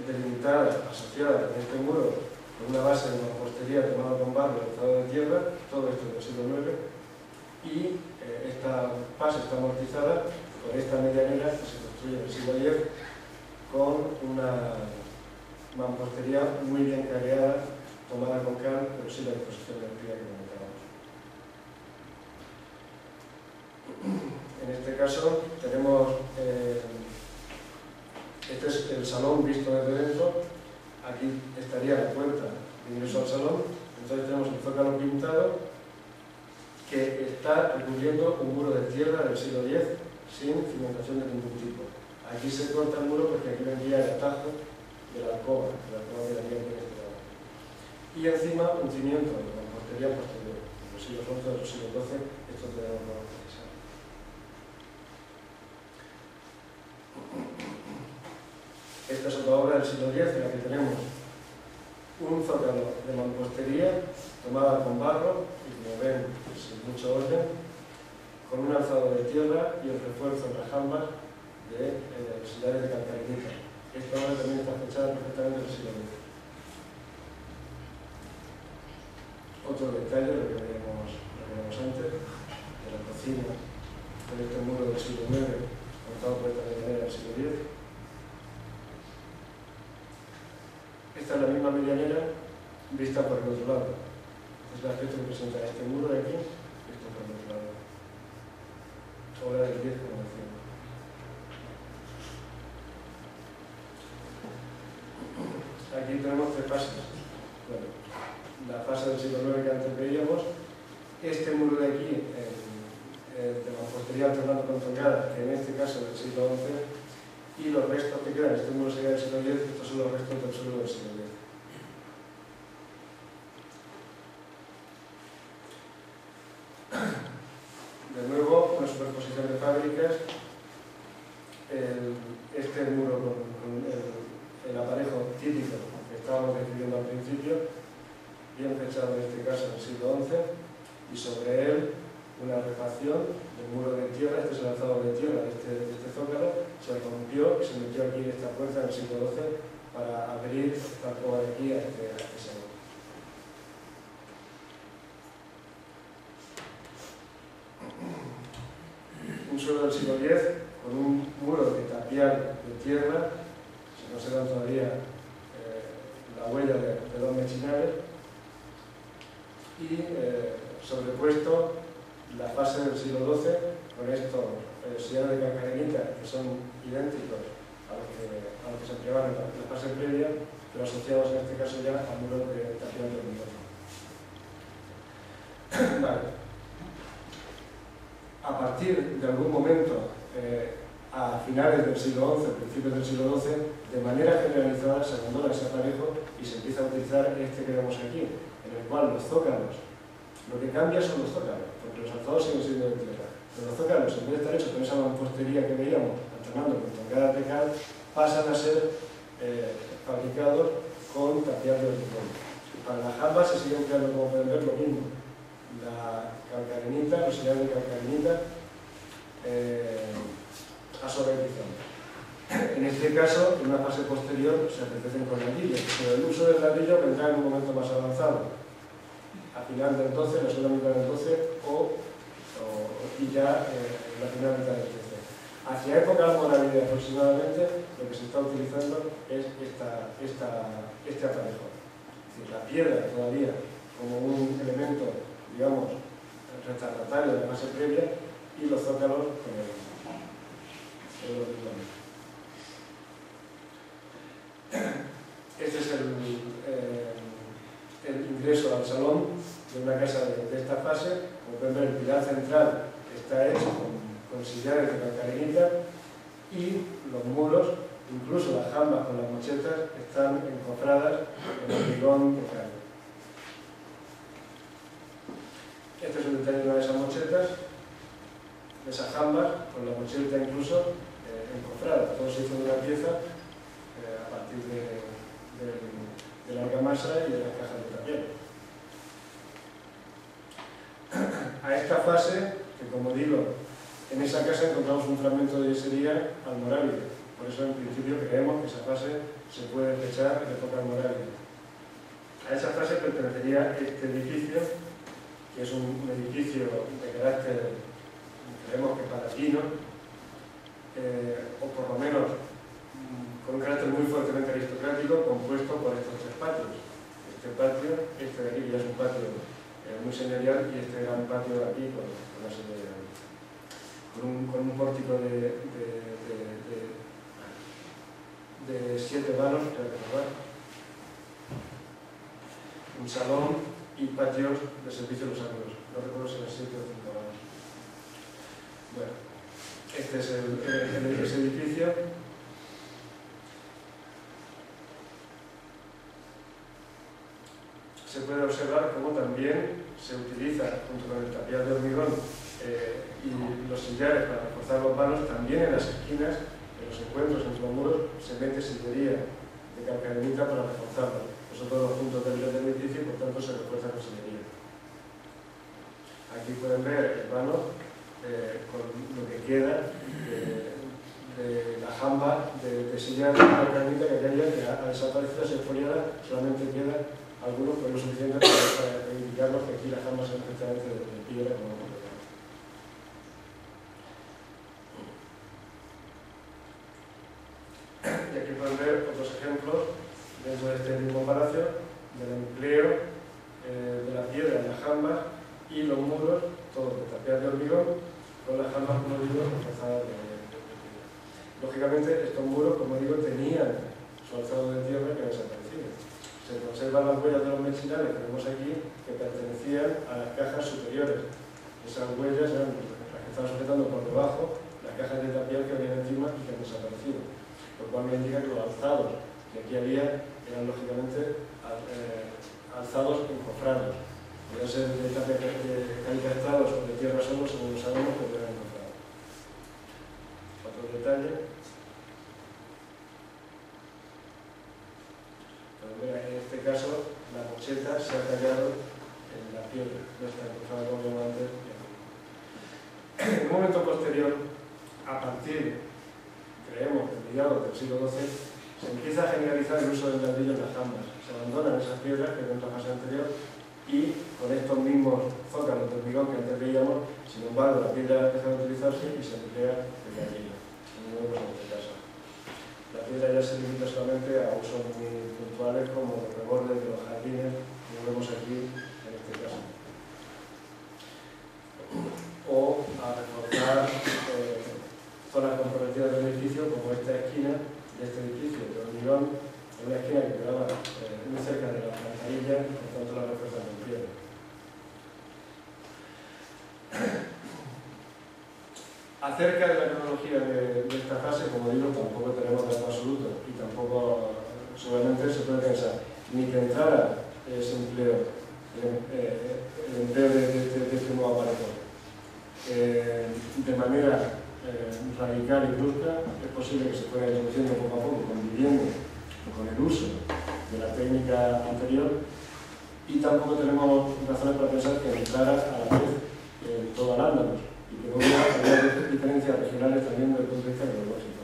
delimitada, asociada con este muro, con una base de mampostería tomada con barro y alzado de tierra, todo esto del siglo IX, y esta fase está amortizada por esta medianera que se construye en el siglo X con una mampostería muy bien caleada, tomada con cal, pero sí la disposición de espiga que comentábamos. En este caso tenemos, este es el salón visto desde dentro, aquí estaría la puerta de ingreso al salón, entonces tenemos el zócalo pintado que está recubriendo un muro de tierra del siglo X sin cimentación de ningún tipo. Aquí se corta el muro porque aquí vendría el atajo de la alcoba que daría en este lado. Y encima un cimiento de mampostería posterior, de los siglos XI, de los siglos XII, esto tenemos que revisar. Esta es otra obra del siglo X en la que tenemos un zócalo de mampostería tomada con barro, y como ven, sin mucho orden, con un alzado de tierra y el refuerzo en las jambas de sillares de calcarenita. Esta obra también está fechada perfectamente en el siglo X. Otro detalle, lo que veíamos antes, de la cocina, con este muro del siglo IX, cortado por esta medianera del siglo X. Esta es la misma medianera vista por el otro lado. Es el aspecto que presenta este muro de aquí, esto por el otro lado. Obra del X, como decía. Aquí tenemos tres fases. Bueno, la fase del siglo IX que antes veíamos, este muro de aquí, de mampostería alternando con tongada, que en este caso del siglo XI, y los restos que quedan, este muro sería del siglo X, estos son los restos del suelo del siglo X. De nuevo, una superposición de fábricas, este muro con el aparejo típico que estábamos describiendo al principio, bien fechado en este caso en el siglo XI, y sobre él una refacción del muro de tierra. Este es el alzado de tierra de este zócalo, se rompió y se metió aquí en esta puerta en el siglo XII para abrir esta alcoba de aquí a este salón. suelo del siglo X con un muro de tapial de tierra, se conservan todavía la huella de 2 mechinales, y sobrepuesto la fase del siglo XII con estos sillares de calcarenita que son idénticos a los que se empleaban en la fase previa, pero asociados en este caso ya a muros de tapial de hormigón. Vale. A partir de algún momento, a finales del siglo XI, principios del siglo XII, de manera generalizada se abandona ese aparejo y se empieza a utilizar este que vemos aquí, en el cual los zócalos, lo que cambia son los zócalos, porque los alzados siguen siendo de tierra, pero los zócalos, en vez de estar hechos con esa mampostería que veíamos, alternando con tongadas de cal, pasan a ser fabricados con tapial de hormigón. Para las jambas se sigue empleando, como pueden ver, lo mismo. La calcarenita, los sillares de calcarenita a sobreedición. En este caso, en una fase posterior, se enriquecen con ladrillo, pero el uso del ladrillo vendrá en un momento más avanzado, a final del 12, la segunda mitad del 12 y ya en la primera mitad del 13. Hacia época almorávide aproximadamente, lo que se está utilizando es este aparejo. Es decir, la piedra todavía como un elemento, digamos, retardatario de la fase previa, y los zócalos con el hormigón. Este es el ingreso al salón de una casa de esta fase. Como pueden ver, el pilar central está hecho con sillares de calcarenita, y los muros, incluso las jambas con las mochetas, están encofradas en hormigón de cal. Este es un detalle de una de esas mochetas, de esas jambas, con la mocheta incluso encofrada. Todo se hizo de una pieza a partir de la argamasa y de las cajas de tapial. A esta fase, que como digo, en esa casa encontramos un fragmento de yesería almorávide. Por eso en principio creemos que esa fase se puede fechar de época almorávide. A esa fase pertenecería este edificio, que es un edificio de carácter, creemos que palatino, o por lo menos con un carácter muy fuertemente aristocrático, compuesto por estos 3 patios. Este patio, este de aquí, que ya es un patio muy señorial, y este gran patio de aquí con una serie de con un pórtico de 7 vanos, un salón y patios de servicio de los ángulos. No recuerdo si eran 7 o 5 vanos. Bueno, este es ese edificio. Se puede observar cómo también se utiliza, junto con el tapial de hormigón y los sillares para reforzar los vanos, también en las esquinas, en los encuentros entre los muros, se mete sillería de calcarenita para reforzarlos. Son todos los puntos del edificio y por tanto se refuerza con sillería. Aquí pueden ver el vano con lo que queda de la jamba de sillar de calcarenita que aquella que ha desaparecido, se expoliada, solamente queda algunos, pero lo suficiente para indicarnos que aquí las jambas son perfectamente de piedra como hemos visto. Y aquí pueden ver otros ejemplos dentro de este mismo palacio del empleo de la piedra en las jambas y los muros, todos de tapial de hormigón, con las jambas, como digo, reforzadas de piedra. Lógicamente, estos muros, como digo, tenían su alzado de tierra que ha desaparecido. Se conservan las huellas de los mechinales que vemos aquí, que pertenecían a las cajas superiores. Esas huellas eran las que estaban sujetando por debajo las cajas de tapial que habían encima y que han desaparecido. Lo cual me indica que los alzados que aquí había eran lógicamente alzados encofrados. Podían ser de calicastrados o de tierra solo, según lo sabemos, pero eran encofrados. Otro detalle. En este caso, la mocheta se ha tallado en la piedra, no está encofrada como vimos antes. En un momento posterior, a partir, creemos, de mediados del siglo XII, se empieza a generalizar el uso del ladrillo en las jambas. Se abandonan esas piedras que ven en la fase anterior y y con estos mismos zócalos de hormigón que antes veíamos, sin embargo la piedra deja de utilizarse y se emplea el ladrillo, como vemos en este caso. La piedra ya se limita solamente a usos muy puntuales como los rebordes de los jardines, como vemos aquí en este caso. O a reforzar zonas comprometidas del edificio, como esta esquina de este edificio de hormigón, en una esquina que quedaba muy cerca de la alcantarilla, por tanto la refuerzan con piedra. Acerca de la cronología de esta fase, como digo, tampoco tenemos datos absolutos y tampoco seguramente se puede pensar ni que entrara ese empleo, el empleo de este nuevo aparato de manera radical y brusca. Es posible que se fuera introduciendo poco a poco, conviviendo con el uso de la técnica anterior, y tampoco tenemos razones para pensar que entrara a la vez en todo Al-Ándalus y que no hubiera diferencias regionales también desde el punto de vista geológico.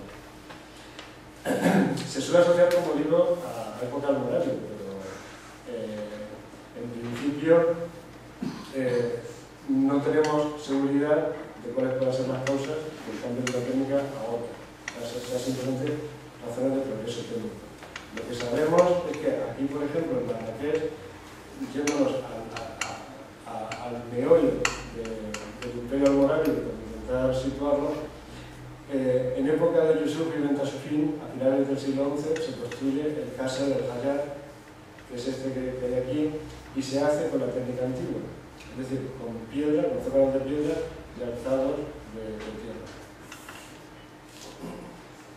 Se suele asociar, como digo, a la época almorávica, pero en principio no tenemos seguridad de cuáles puedan ser las causas del cambio de la técnica a otra. Sea simplemente razones de progreso técnico. Lo que sabemos es que aquí, por ejemplo, en Marrakech, yéndonos al meollo del Imperio Almorávido, por intentar situarlo, en época de Yusuf ibn Tashfin, a finales del siglo XI, se construye el Qasr del Hayat, que es este que hay aquí, y se hace con la técnica antigua, es decir, con piedra, con zócalos de piedra y alzados de tierra.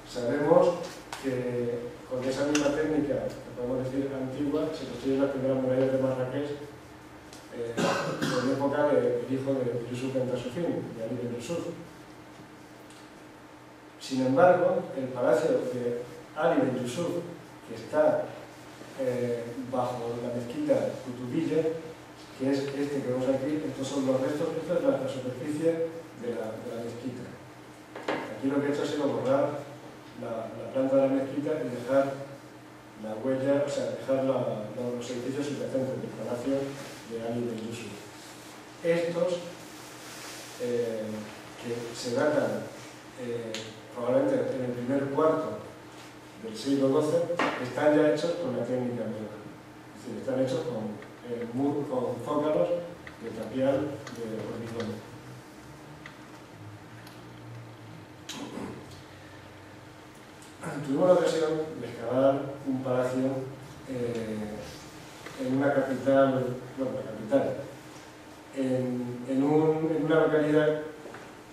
Sabemos que con esa misma técnica, que podemos decir antigua, se construyen las primeras murallas de Marrakech en época del hijo de Yusuf ibn Tashfin, de Ali ibn Yusuf. Sin embargo, el palacio de Ali ibn Yusuf, que está bajo la mezquita Kutubiyya, que es este que vemos aquí, estos son los restos, esta es la superficie de la mezquita. Aquí lo que he hecho ha sido borrar la planta de la mezquita y dejar la huella, o sea, dejar los edificios subyacentes del palacio de Ali ibn Yusuf. Estos, que se datan probablemente en el primer cuarto del siglo XII, están ya hechos con la técnica nueva. Es decir, están hechos con zócalos de tapial de hormigón. Tuvimos la ocasión de excavar un palacio en una capital, en una localidad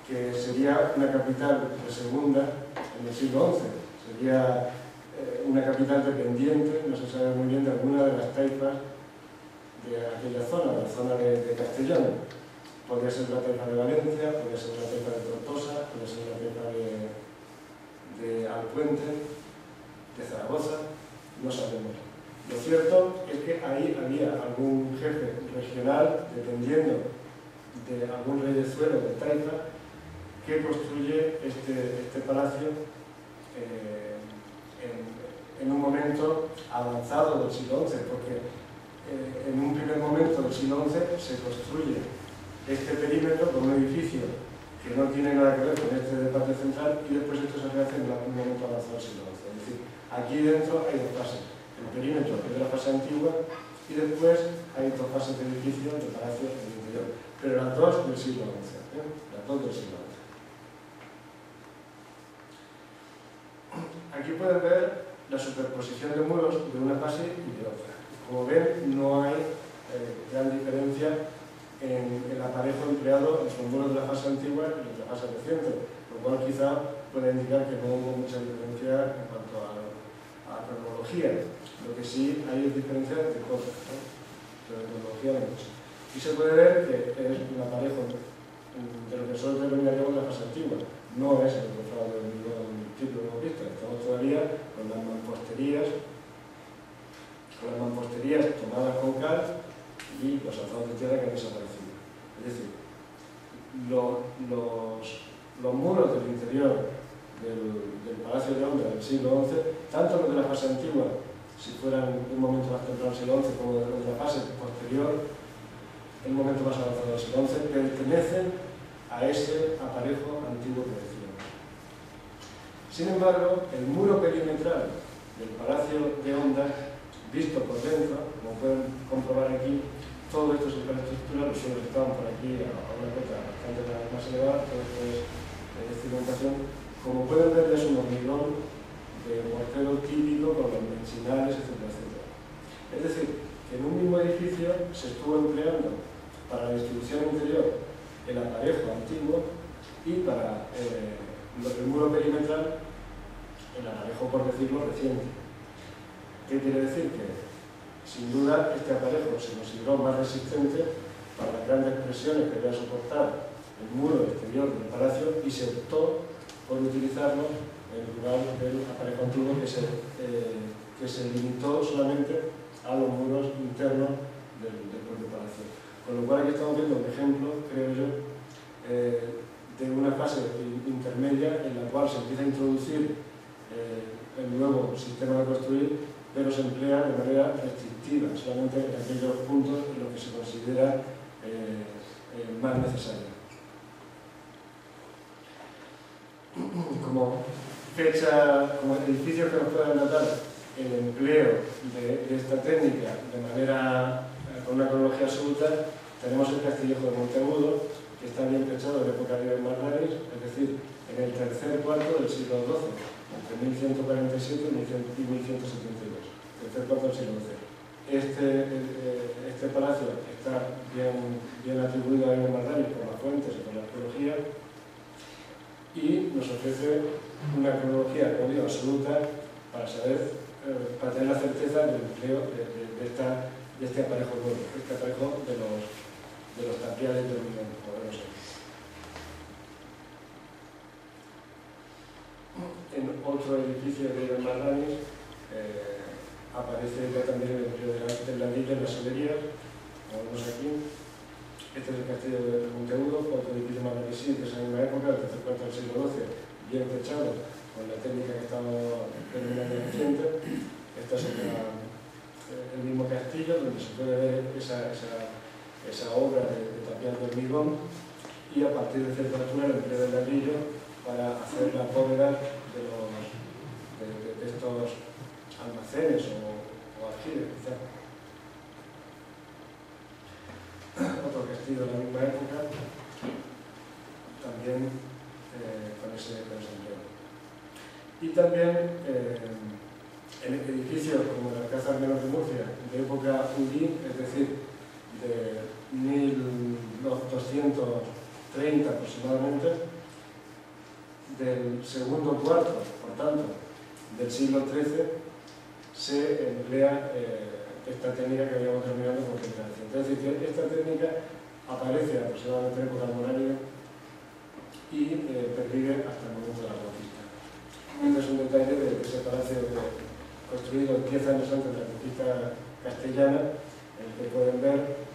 que sería una capital de segunda en el siglo XI. Sería una capital dependiente, no se sabe muy bien, de alguna de las taifas de aquella zona, la zona de Castellón. Podría ser la taifa de Valencia, podría ser la taifa de Tortosa, podría ser la taifa de Alpuente, de Zaragoza, no sabemos. Lo cierto es que ahí había algún jefe regional, dependiendo de algún reyezuelo de taifa, que construye este palacio en un momento avanzado del siglo XI, porque en un primer momento del siglo XI se construye este perímetro con un edificio que no tiene nada que ver con este de patio central, y después esto se hace en un momento avanzado del siglo XI. Es decir, aquí dentro hay dos fases: el perímetro, que es de la fase antigua, y después hay dos fases de edificio de palacio en el interior, pero las dos del siglo XI, las dos del siglo XI. Aquí pueden ver la superposición de muros de una fase y de otra. Como ven, no hay gran diferencia en el aparejo empleado entre los muros de la fase antigua y los de la fase reciente, lo cual quizá puede indicar que no hubo mucha diferencia en cuanto a la cronología. Lo que sí hay es diferencia de cosas, ¿no? Pero de cronología no mucho. Y se puede ver que es un aparejo de lo que nosotros denominaríamos la fase antigua. No es el reforzado del hormigón tipo que hemos visto. Estamos todavía con las mamposterías tomadas con cal y los alzados de tierra que han desaparecido. Es decir, los muros del interior del Palacio de Londres del siglo XI, tanto los de la fase antigua, si fueran un momento más temprano del siglo XI, como los de la fase posterior, el momento más avanzado del siglo XI, pertenecen a ese aparejo antiguo que decíamos. Sin embargo, el muro perimetral del Palacio de Ondas, visto por dentro, como pueden comprobar aquí, todo esto es infraestructura, los suelos estaban por aquí a una cota bastante más elevada, todo esto es cimentación. Como pueden ver, es un hormigón de mortero típico con los menchinales, etcétera, etcétera. Es decir, que en un mismo edificio se estuvo empleando para la distribución interior el aparejo antiguo y para el muro perimetral el aparejo, por decirlo, reciente. ¿Qué quiere decir? Que sin duda este aparejo se consideró más resistente para las grandes presiones que debía soportar el muro exterior del palacio y se optó por utilizarlo en lugar del aparejo antiguo que se limitó solamente a los muros internos del propio palacio. Con lo cual aquí estamos viendo un ejemplo, creo yo, de una fase intermedia en la cual se empieza a introducir el nuevo sistema de construir, pero se emplea de manera restrictiva, solamente en aquellos puntos en los que se considera más necesario. Como fecha, como edificios que nos puedan datar el empleo de esta técnica de manera con una cronología absoluta, tenemos el Castillejo de Monteagudo, que está bien fechado en época de Marlaris, es decir, en el tercer cuarto del siglo XII, entre 1147 y 1172, tercer cuarto del siglo XII. Este palacio está bien atribuido a Ibn Marlaris por las fuentes y por la arqueología, y nos ofrece una cronología absoluta para saber, para tener la certeza del empleo de este aparejo nuevo, este aparejo de los tapiales de hormigón, podemos decir. En otro edificio de Ibn Marlaris aparece ya también el empleo del ladrillo en las solerías, como vemos aquí. Este es el castillo de Monteagudo, otro edificio más reciente de esa misma época, del tercer cuarto del siglo XII, bien techado, con la técnica que estamos denominando reciente. Este es el mismo castillo, donde se puede ver esa obra de tapial de hormigón, y a partir de cierta altura el empleo del ladrillo para hacer las bóvedas de estos almacenes o aljibes, quizá. Otro castillo de la misma época, también con ese empleo. Y también en edificios como el Alcázar Menor de Murcia, de época Udí, es decir, de 1230 aproximadamente, del segundo cuarto, por tanto, del siglo XIII, se emplea esta técnica que habíamos terminado con generación. Es decir, que esta técnica aparece aproximadamente en época monárquica y pervive hasta el momento de la conquista. Este es un detalle de ese palacio construido 10 años antes de la conquista castellana, en el que pueden ver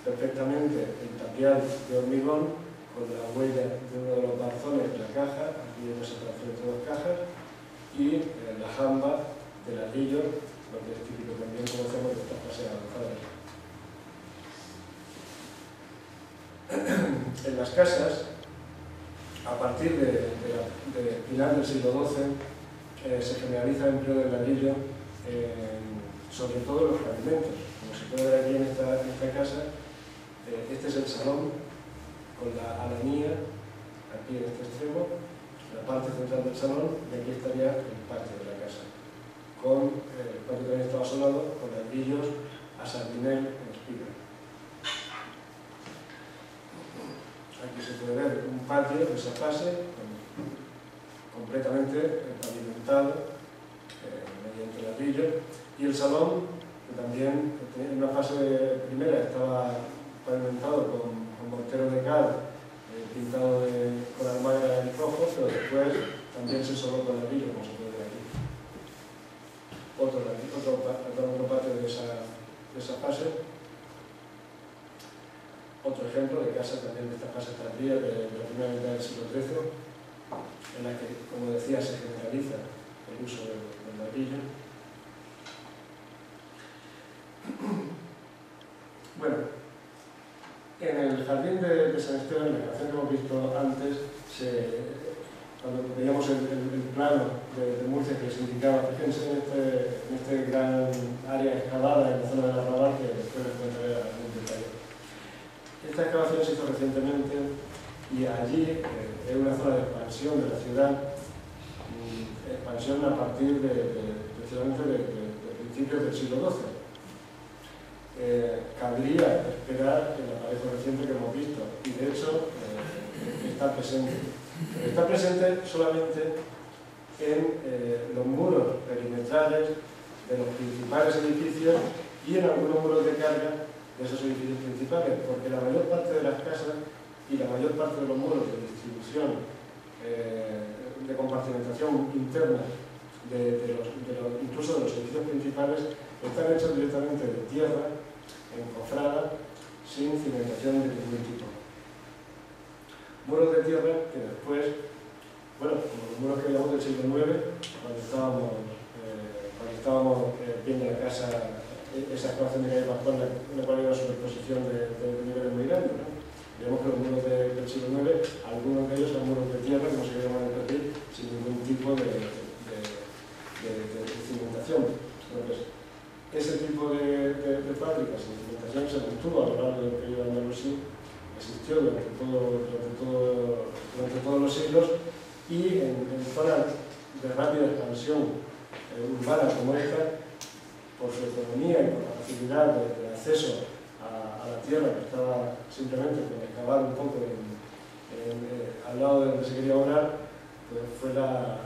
perfectamente el tapial de hormigón con la huella de uno de los barzones de la caja, aquí hay una separación entre dos cajas, y la jamba de ladrillo, lo que es típico también, como hacemos de estas fases avanzadas. En las casas, a partir de final del siglo XII, se generaliza el empleo del ladrillo, sobre todo en los pavimentos. Como se puede ver aquí en esta casa, este es el salón, con la alanía, aquí en este extremo, la parte central del salón, y aquí estaría el patio de la casa. El patio también estaba asolado con ladrillos a sardinel en espiga. Aquí se puede ver un patio de esa fase, completamente pavimentado mediante ladrillo, y el salón, que también en una fase primera estaba pavimentado con mortero de cal, pintado con almagra en rojo, pero después también se soló con ladrillo, como se puede ver aquí. Otro patio de esa fase. Otro ejemplo de casa también de esta fase tardía de la primera mitad del siglo XIII, en la que, como decía, se generaliza el uso del ladrillo. Bueno, En el jardín de San Esteban, en la grabación que hemos visto antes, cuando veíamos el plano de Murcia que les indicaba, fíjense en este gran área excavada en la zona del arrabal que después les contaré algún detalle. Esta excavación se hizo recientemente y allí es una zona de expansión de la ciudad, expansión a partir precisamente de principios del siglo XII. Cabría esperar el aparejo reciente que hemos visto y de hecho está presente. Pero está presente solamente en los muros perimetrales de los principales edificios y en algunos muros de carga de esos edificios principales, porque la mayor parte de las casas y la mayor parte de los muros de distribución, de compartimentación interna, incluso de los edificios principales, están hechos directamente de tierra, encofrada, sin cimentación de ningún tipo. Muros de tierra que después, bueno, como los muros que veíamos del siglo IX, cuando estábamos viendo la casa, esa excavación de calle Pascual, en la cual hay una superposición de niveles muy grandes, ¿no? Vemos que los muros del siglo IX, algunos de ellos son muros de tierra, como se llama en el perfil, sin ningún tipo de cimentación. Entonces, ese tipo de fábricas de cimentación se mantuvo a lo largo del periodo andalusí, existió durante todos los siglos y en zonas de rápida expansión urbana como esta, por su economía y por la facilidad de acceso a la tierra que estaba simplemente con excavar un poco al lado de donde se quería obrar, pues fue la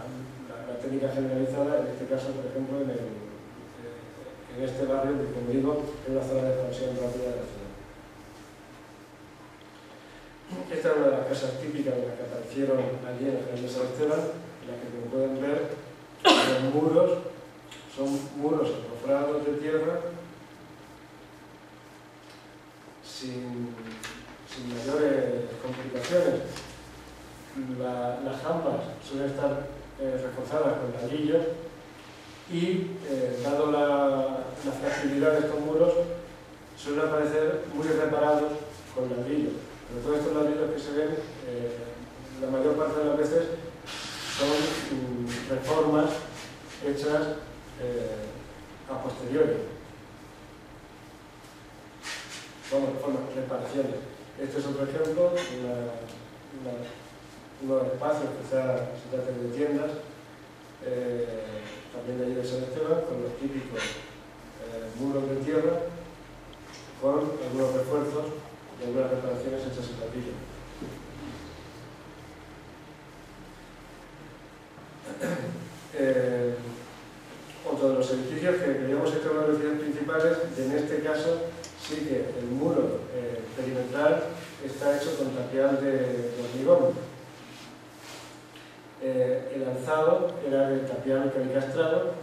técnica generalizada, en este caso, por ejemplo, en este barrio, que como digo, es una zona de expansión rápida de la ciudad. Esta es una de las casas típicas de las que aparecieron allí en el jardín de San Esteban, en las que, como pueden ver, los muros son muros encofrados de tierra sin mayores complicaciones. Las jampas suelen estar reforzadas con ladrillos y, dado la fragilidad de estos muros, suelen aparecer muy reparados con ladrillos. Pero todos estos ladrillos que se ven, la mayor parte de las veces son reformas hechas a posteriori. Son reformas, reparaciones. Este es otro ejemplo, unos espacios que se tratan de tiendas, también de allí de San Esteban, con los típicos muros de tierra, con algunos refuerzos y algunas reparaciones hechas en ladrillo. Otro de los edificios que veíamos que eran los edificios principales, en este caso sí que el muro perimetral está hecho con tapial de hormigón. El alzado era de tapial calicastrado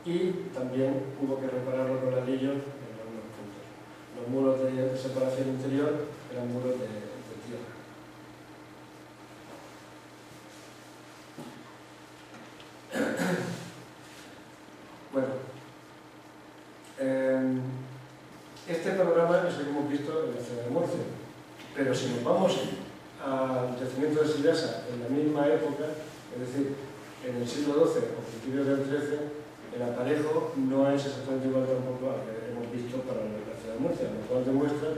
y también hubo que repararlo con ladrillo en algunos puntos. Los muros de separación interior eran muros de tierra. Bueno, este panorama es el que hemos visto en la ciudad de Murcia, pero si nos vamos al yacimiento de Sillasa en la misma época, es decir, en el siglo XII o principios del XIII, el aparejo no es exactamente igual tampoco al que hemos visto para la ciudad de Murcia, lo cual demuestra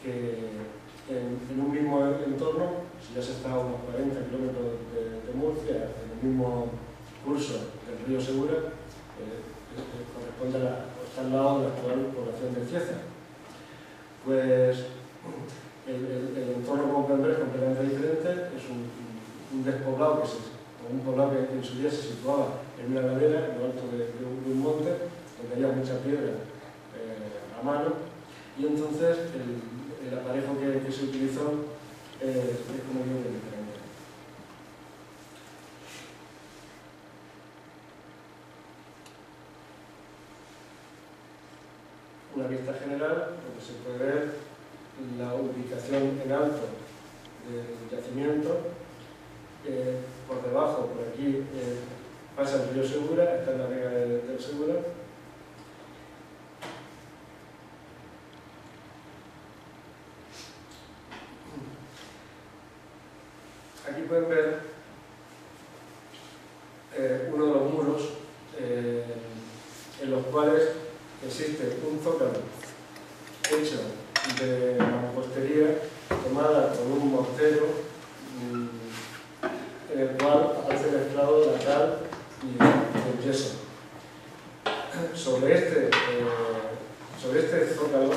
que en un mismo entorno, si ya se está a unos 40 kilómetros de Murcia, en el mismo curso del río Segura, corresponde está al lado de la actual población de Cieza. Pues el entorno, como pueden ver, es completamente diferente, es un despoblado un poblado que en su día se situaba en una ladera, en lo alto de un monte, donde había mucha piedra a mano, y entonces el aparejo que se utilizó es como digo, diferente. Una vista general donde se puede ver la ubicación en alto del yacimiento. Por debajo, por aquí, pasa el río Segura, está en la vega del Segura. aquí pueden ver uno de los muros en los cuales existe un zócalo hecho de mampostería tomada con un mortero en el cual aparece mezclado la cal y el yeso. Sobre este zócalo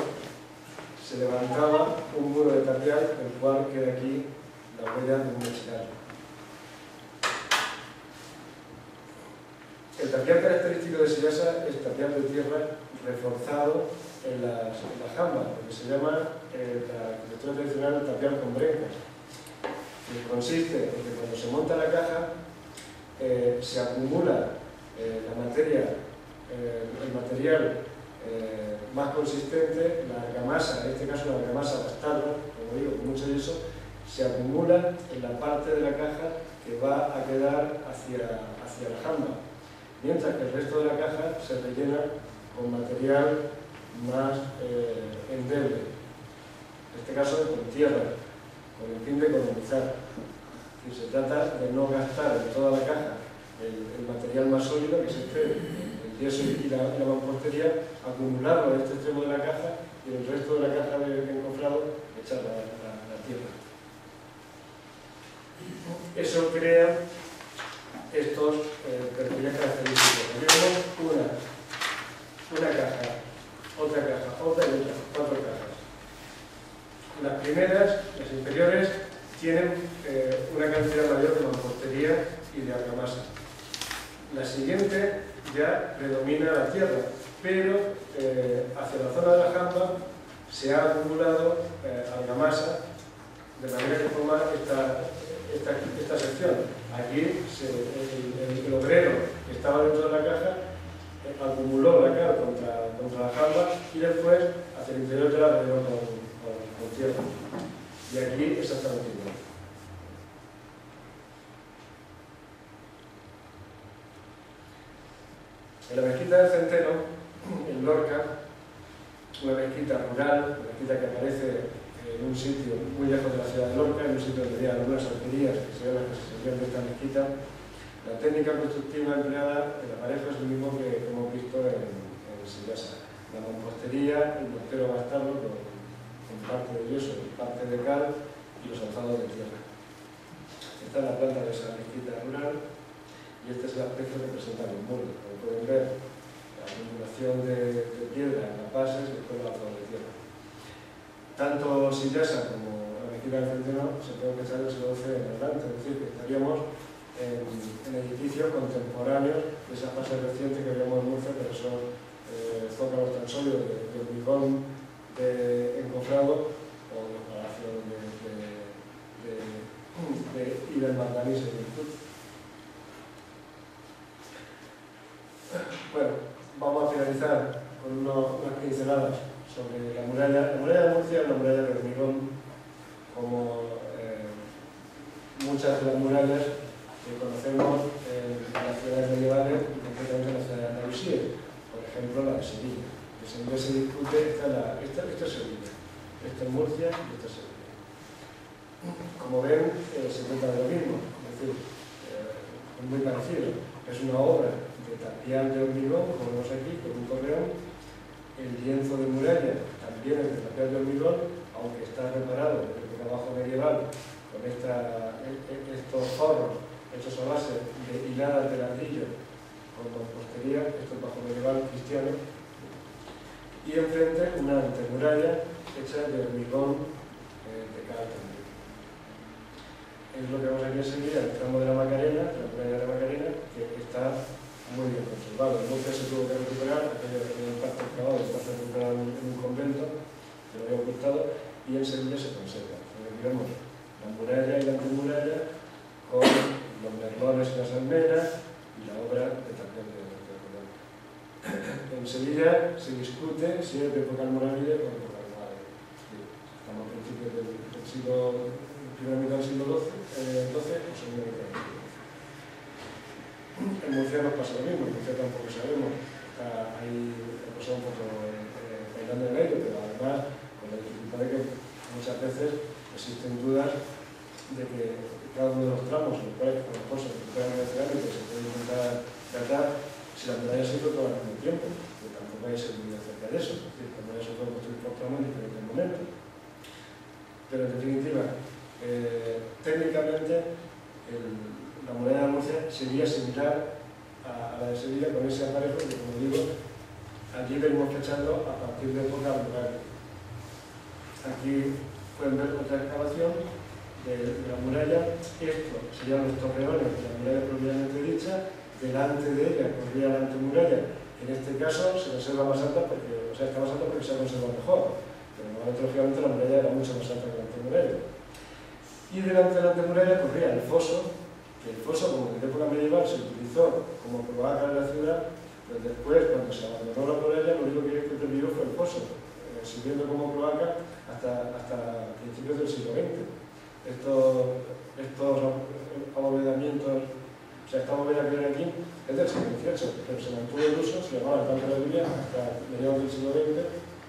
se levantaba un muro de tapial, el cual queda aquí la huella de un mechillado. El tapial característico de Sillasa es tapial de tierra reforzado en las jambas, lo que se llama la arquitectura tradicional tapial con brencas. Consiste en que cuando se monta la caja se acumula la materia, el material más consistente, la argamasa, en este caso la argamasa bastarda, como digo, con mucho yeso, se acumula en la parte de la caja que va a quedar hacia la jamba, mientras que el resto de la caja se rellena con material más endeble, en este caso con tierra, con el fin de economizar. Se trata de no gastar en toda la caja el material más sólido, que es el yeso y la mampostería, acumularlo en este extremo de la caja y en el resto de la caja de encofrado echar la tierra. Eso crea estos perfiles característicos. Aquí vemos una caja, otra caja, otra y otra, 4 cajas. Las primeras, las inferiores, tienen una cantidad mayor de mampostería y de argamasa. La siguiente ya predomina la tierra, pero hacia la zona de la jamba se ha acumulado argamasa, de manera que forma esta sección. Aquí el obrero que estaba dentro de la caja acumuló la cal contra la jamba y después hacia el interior de la rellenó con tierra. Y aquí exactamente igual. En la mezquita del Centeno, en Lorca, una mezquita rural, una mezquita que aparece en un sitio muy lejos de la ciudad de Lorca, en un sitio donde había algunas alquerías que serían las que se servían de esta mezquita, la técnica constructiva empleada, el aparejo es el mismo que hemos visto en Sillasa. La mampostería, el mortero bastardo con parte de yeso y parte de cal y los alzados de tierra. Esta es la planta de esa mezquita rural y este es el aspecto que presenta los muros. Como pueden ver, la acumulación de piedra en las bases y después el alzado de tierra. Tanto Sillasa como la mezquita del Centeno se pueden pensar del siglo XII en adelante, es decir, que estaríamos en edificios contemporáneos de esa fase reciente que veíamos en Murcia, pero son zócalos tan sólidos de hormigón encofrado o los palacios y del Mardanís en virtud. Bueno, vamos a finalizar con unas pinceladas sobre la muralla. La muralla de Murcia es una muralla de hormigón, como muchas de las murallas que conocemos en las ciudades medievales y concretamente en la ciudad de Andalucía, por ejemplo la de Sevilla. Que siempre se discute, esta es Sevilla, esta es Murcia y esta es Sevilla. Como ven, se trata de lo mismo, es decir, es muy parecido. Es una obra de tapial de hormigón, como vemos aquí, con un torreón. El lienzo de muralla también es de tapial de hormigón, aunque está reparado desde el trabajo medieval con estos forros hechos a base de hiladas de ladrillo con mampostería, esto es bajo medieval cristiano, y enfrente una antemuralla hecha de hormigón de cal también. Es lo que vemos aquí enseguida, el tramo de la Macarena, la muralla de la Macarena, que está muy bien conservado. En Murcia se tuvo que recuperar, aquello que tenía un parque excavado, está recuperado en un convento, que lo había ocultado, y en Sevilla se conserva. Digamos, la muralla y la antemuralla con los merlones y las almenas y la obra de tapial de hormigón. En Sevilla se discute si es de época almorávide o de época almohade. Estamos a principios del siglo, primera mitad del siglo XII o segunda mitad del siglo XII. En Murcia nos pasa lo mismo, en Murcia tampoco sabemos. Está ahí un poco bailando en el aire, pero además con la dificultad de que muchas veces existen dudas de que cada uno de los tramos, los cuales con las cosas que puedan mencionar y que se puede intentar tratar, si la muralla se hizo todo al mismo tiempo, que tampoco hay seguridad acerca de eso, es decir, la muralla se puede construir por tramos en diferentes momentos. Pero en definitiva, técnicamente la muralla de Murcia sería similar a la de Sevilla con ese aparejo que, como digo, aquí venimos fechando a partir de época rural. Aquí pueden ver otra excavación de la muralla. Esto serían los torreones de la muralla propiamente dicha. Delante de ella corría la antemuralla. En este caso se conserva más alta porque, está más alta porque se ha conservado mejor. Pero lógicamente la muralla era mucho más alta que la antemuralla. Y delante de la antemuralla corría el foso, que el foso, como en la época medieval se utilizó como cloaca en la ciudad, pues después, cuando se abandonó la muralla, lo único que pervivió fue el foso, sirviendo como cloaca hasta principios del siglo XX. Estos abovedamientos, esta bóveda que ven aquí es del siglo XVIII, pero se mantuvo en uso, se llamaba el Banco de la Villa, hasta mediados del siglo XX,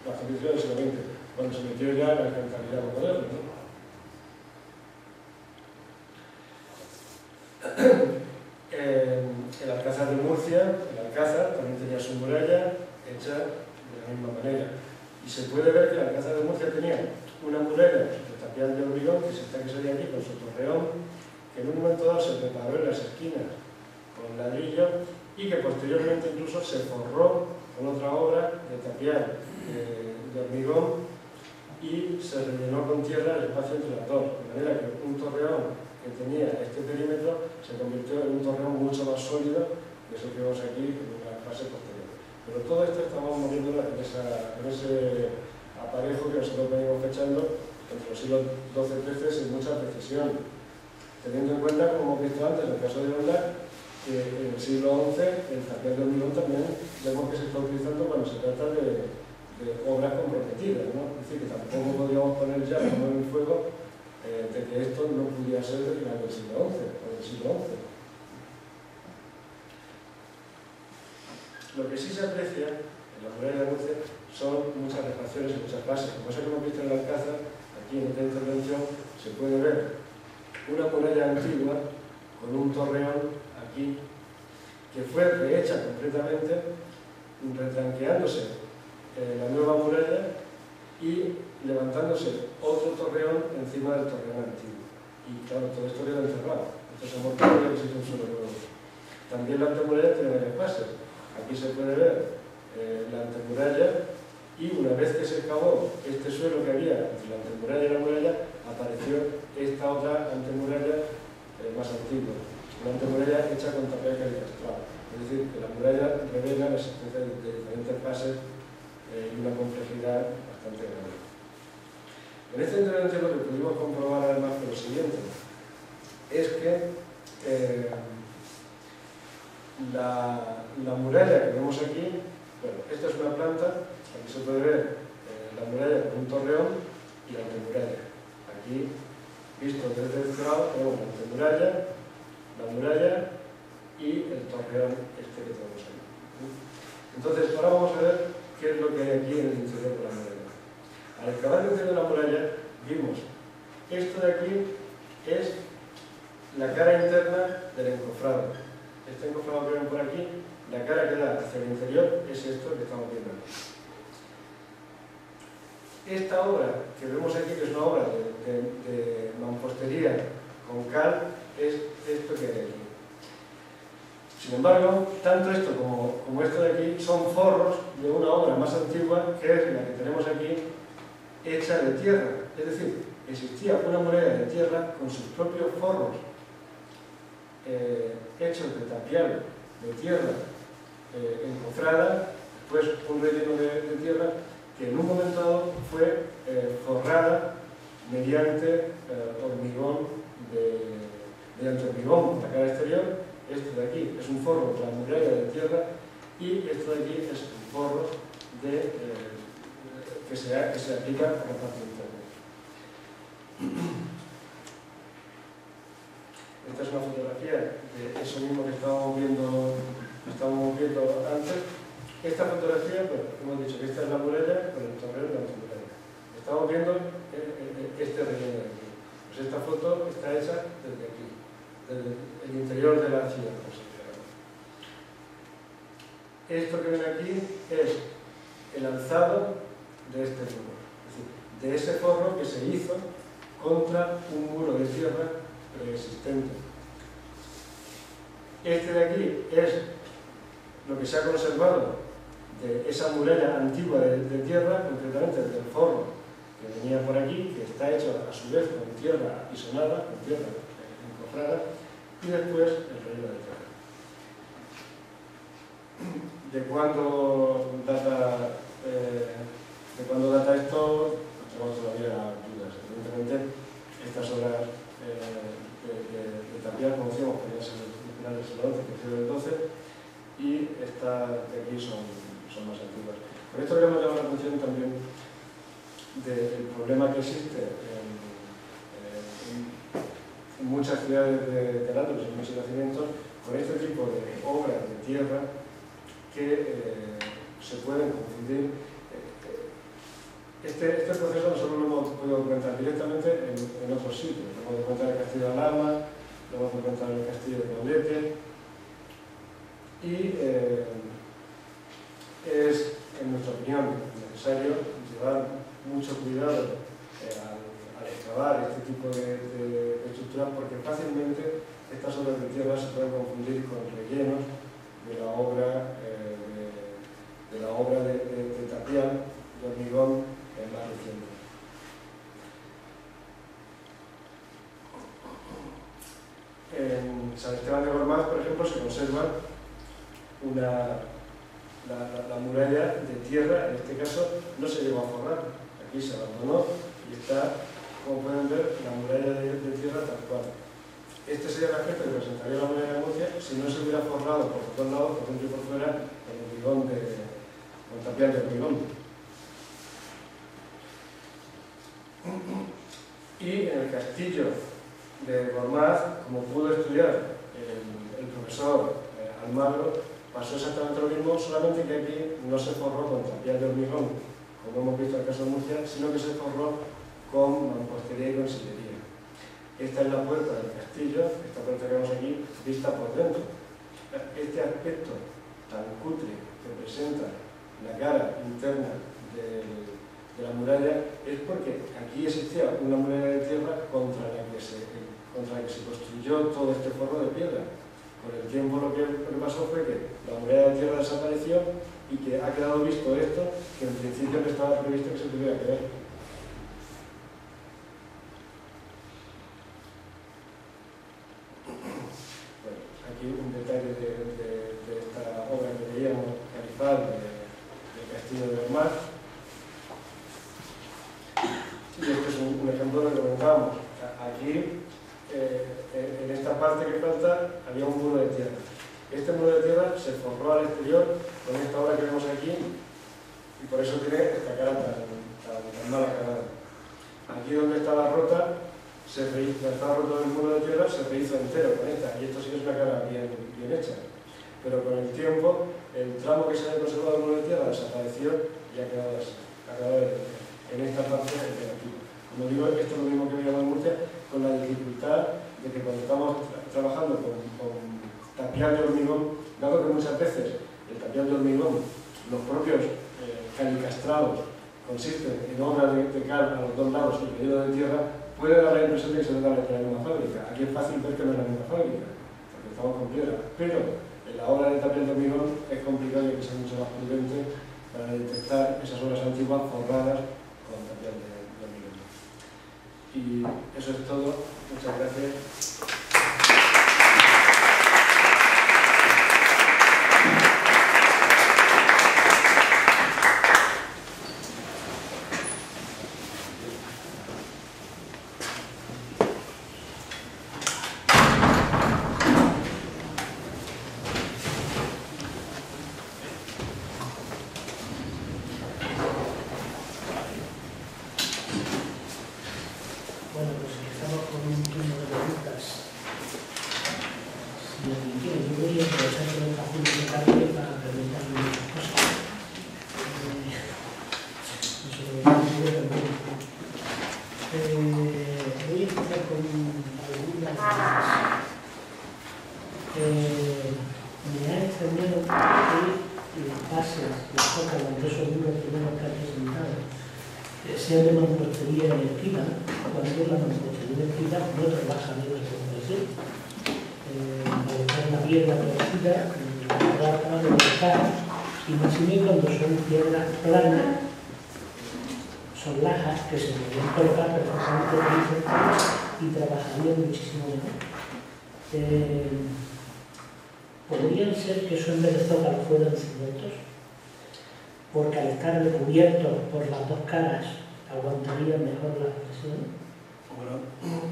hasta principios del siglo XX, cuando se metió ya la alcantarillado moderno, ¿no? El Alcázar de Murcia, el Alcázar, también tenía su muralla hecha de la misma manera. Y se puede ver que el Alcázar de Murcia tenía una muralla de tapial de hormigón, que es esta que salía aquí con su torreón, que en un momento dado se preparó en las esquinas con ladrillo y que posteriormente incluso se forró con otra obra de tapial de hormigón y se rellenó con tierra el espacio entre las dos, de manera que un torreón que tenía este perímetro se convirtió en un torreón mucho más sólido que eso que vemos aquí en una fase posterior. Pero todo esto estamos moviéndolo en ese aparejo que nosotros venimos fechando entre los siglos XII y XIII sin mucha precisión, teniendo en cuenta, como hemos visto antes en el caso de Honda, que en el siglo XI el tapial de hormigón también vemos que se está utilizando cuando se trata de obras comprometidas, ¿no? Es decir, que tampoco podríamos poner ya la mano en el fuego de que esto no pudiera ser del final del siglo XI o del siglo XI. Lo que sí se aprecia en la muralla de Murcia son muchas refacciones y muchas bases. Como eso que hemos visto en el Alcázar, aquí en esta intervención se puede ver una muralla antigua con un torreón aquí que fue rehecha completamente, retranqueándose la nueva muralla y levantándose otro torreón encima del torreón antiguo. Y claro, todo esto queda encerrado. Esto se amortiguó y existe un suelo nuevo. También la antemuralla tiene varias fases. Aquí se puede ver la antemuralla y una vez que se excavó este suelo que había entre la antemuralla y la muralla, apareció esta otra antemuralla más antigua. Una antemuralla hecha con tapial calicastrado. Es decir, que la muralla revela la existencia de diferentes fases y una complejidad bastante grande. En esta intervención lo que pudimos comprobar además fue lo siguiente, es que la muralla que vemos aquí, bueno, esta es una planta, aquí se puede ver la muralla con un torreón y la antemuralla. Aquí, visto desde este lado, tenemos la antemuralla, la muralla y el torreón este que tenemos aquí. Entonces, ahora vamos a ver qué es lo que hay aquí en el interior de la muralla. Al excavar el interior de la muralla, vimos esto de aquí es la cara interna del encofrado. Este encofrado que ven por aquí, la cara que da hacia el interior es esto que estamos viendo aquí. Esta obra que vemos aquí, que es una obra de mampostería con cal, es esto que hay aquí. Sin embargo, tanto esto como esto de aquí son forros de una obra más antigua, que es la que tenemos aquí, hecha de tierra. Es decir, existía una muralla de tierra con sus propios forros hechos de tapial de tierra encofrada, después un relleno de tierra que en un momento dado fue forrada mediante hormigón mediante hormigón por la cara exterior. Esto de aquí es un forro de la muralla de tierra y esto de aquí es un forro que se aplica a la parte interna. Esta es una fotografía de eso mismo que estábamos viendo antes. Esta fotografía, bueno, hemos dicho que esta es la muralla con el torreón de la antemuralla. Estamos viendo este relleno de aquí. Pues Pues esta foto está hecha desde aquí, desde el interior de la ciudad. Esto que ven aquí es el alzado de este muro, es decir, de ese forro que se hizo contra un muro de tierra preexistente. Este de aquí es lo que se ha conservado de esa muralla antigua de tierra, concretamente del forro que venía por aquí, que está hecho a su vez con tierra apisonada, con tierra encofrada, y después el relleno de tierra. ¿De cuándo data esto? Pues tenemos todavía dudas. Evidentemente, estas obras de tapiar, como decíamos, podrían ser finales del 11, principios del 12, y estas de aquí son más antiguas. Por esto queremos llamar la atención también del problema que existe en muchas ciudades de Al-Ándalus, en muchos nacimientos, con este tipo de obras de tierra que se pueden confundir. Este proceso nosotros lo hemos podido documentar directamente en otros sitios. Lo hemos documentado en el Castillo de Alhama, lo hemos documentado en el Castillo de Paulete, y es, en nuestra opinión, necesario llevar mucho cuidado al excavar este tipo de estructuras, porque fácilmente estas obras de tierra se pueden confundir con rellenos de la obra de tapial, de hormigón más reciente. En San Esteban de Gormaz, por ejemplo, se conserva la muralla de tierra. En este caso no se llegó a forrar, aquí se abandonó y está, como pueden ver, la muralla de tierra tal cual. Este sería el aspecto que presentaría la muralla de Murcia si no se hubiera forrado por todos lados, por dentro y por fuera, con hormigón con tapial de hormigón. Y en el castillo de Gormaz, como pudo estudiar el profesor Almagro, pasó exactamente lo mismo, solamente que aquí no se forró con tapial de hormigón, como hemos visto en el caso de Murcia, sino que se forró con mampostería y con sillería. Esta es la puerta del castillo, esta puerta que vemos aquí, vista por dentro. Este aspecto tan cutre que presenta la cara interna de la muralla es porque aquí existía una muralla de tierra contra la que se construyó todo este forro de piedra. Con el tiempo lo que pasó fue que la muralla de tierra desapareció y que ha quedado visto esto que en principio no estaba previsto que se tuviera que ver. Bueno, aquí un detalle de esta obra que veíamos, Califal, del Castillo de Gormaz. Y este es un ejemplo de lo que comentábamos. Aquí, en esta parte que falta, había un muro de tierra. Este muro de tierra se forró al exterior con esta obra que vemos aquí y por eso tiene esta cara tan mal acabada. Aquí donde estaba rota, estaba roto el muro de tierra, se rehizo entero con esta, y esto sí que es una cara bien hecha. Pero con el tiempo, el tramo que se había conservado del muro de tierra desapareció y ha quedado así, en esta parte de aquí. Como digo, esto es lo mismo que veíamos en Murcia, con la dificultad de que cuando estamos trabajando con tapial de hormigón, dado que muchas veces el tapial de hormigón, los propios calicastrados, consisten en obra de cal a los dos lados y pedido de tierra, puede dar la impresión de que se trata de la misma fábrica. Aquí es fácil ver que no es la misma fábrica, porque estamos con piedra, pero en la obra de tapial de hormigón es complicado y hay que ser mucho más prudente para detectar esas obras antiguas forradas con tapial de hormigón. Y eso es todo. Muchas gracias. Bueno, pues empezamos con un turno de preguntas. Si alguien quiere, yo voy a aprovechar que me está haciendo de tarde para preguntarle muchas cosas. Voy a empezar con sean de mampostería electricidad, cuando la mampostería electricidad no trabaja bien la recuperación. Al estar en la piedra protegida, trabaja de volcar, y más bien cuando son piedras planas, son lajas que se pueden colocar perfectamente y trabajarían muchísimo mejor. Podrían ser que eso en vez de zócalos fueran cimientos, porque al estar recubiertos por las dos caras aguantarían mejor la presión. Bueno,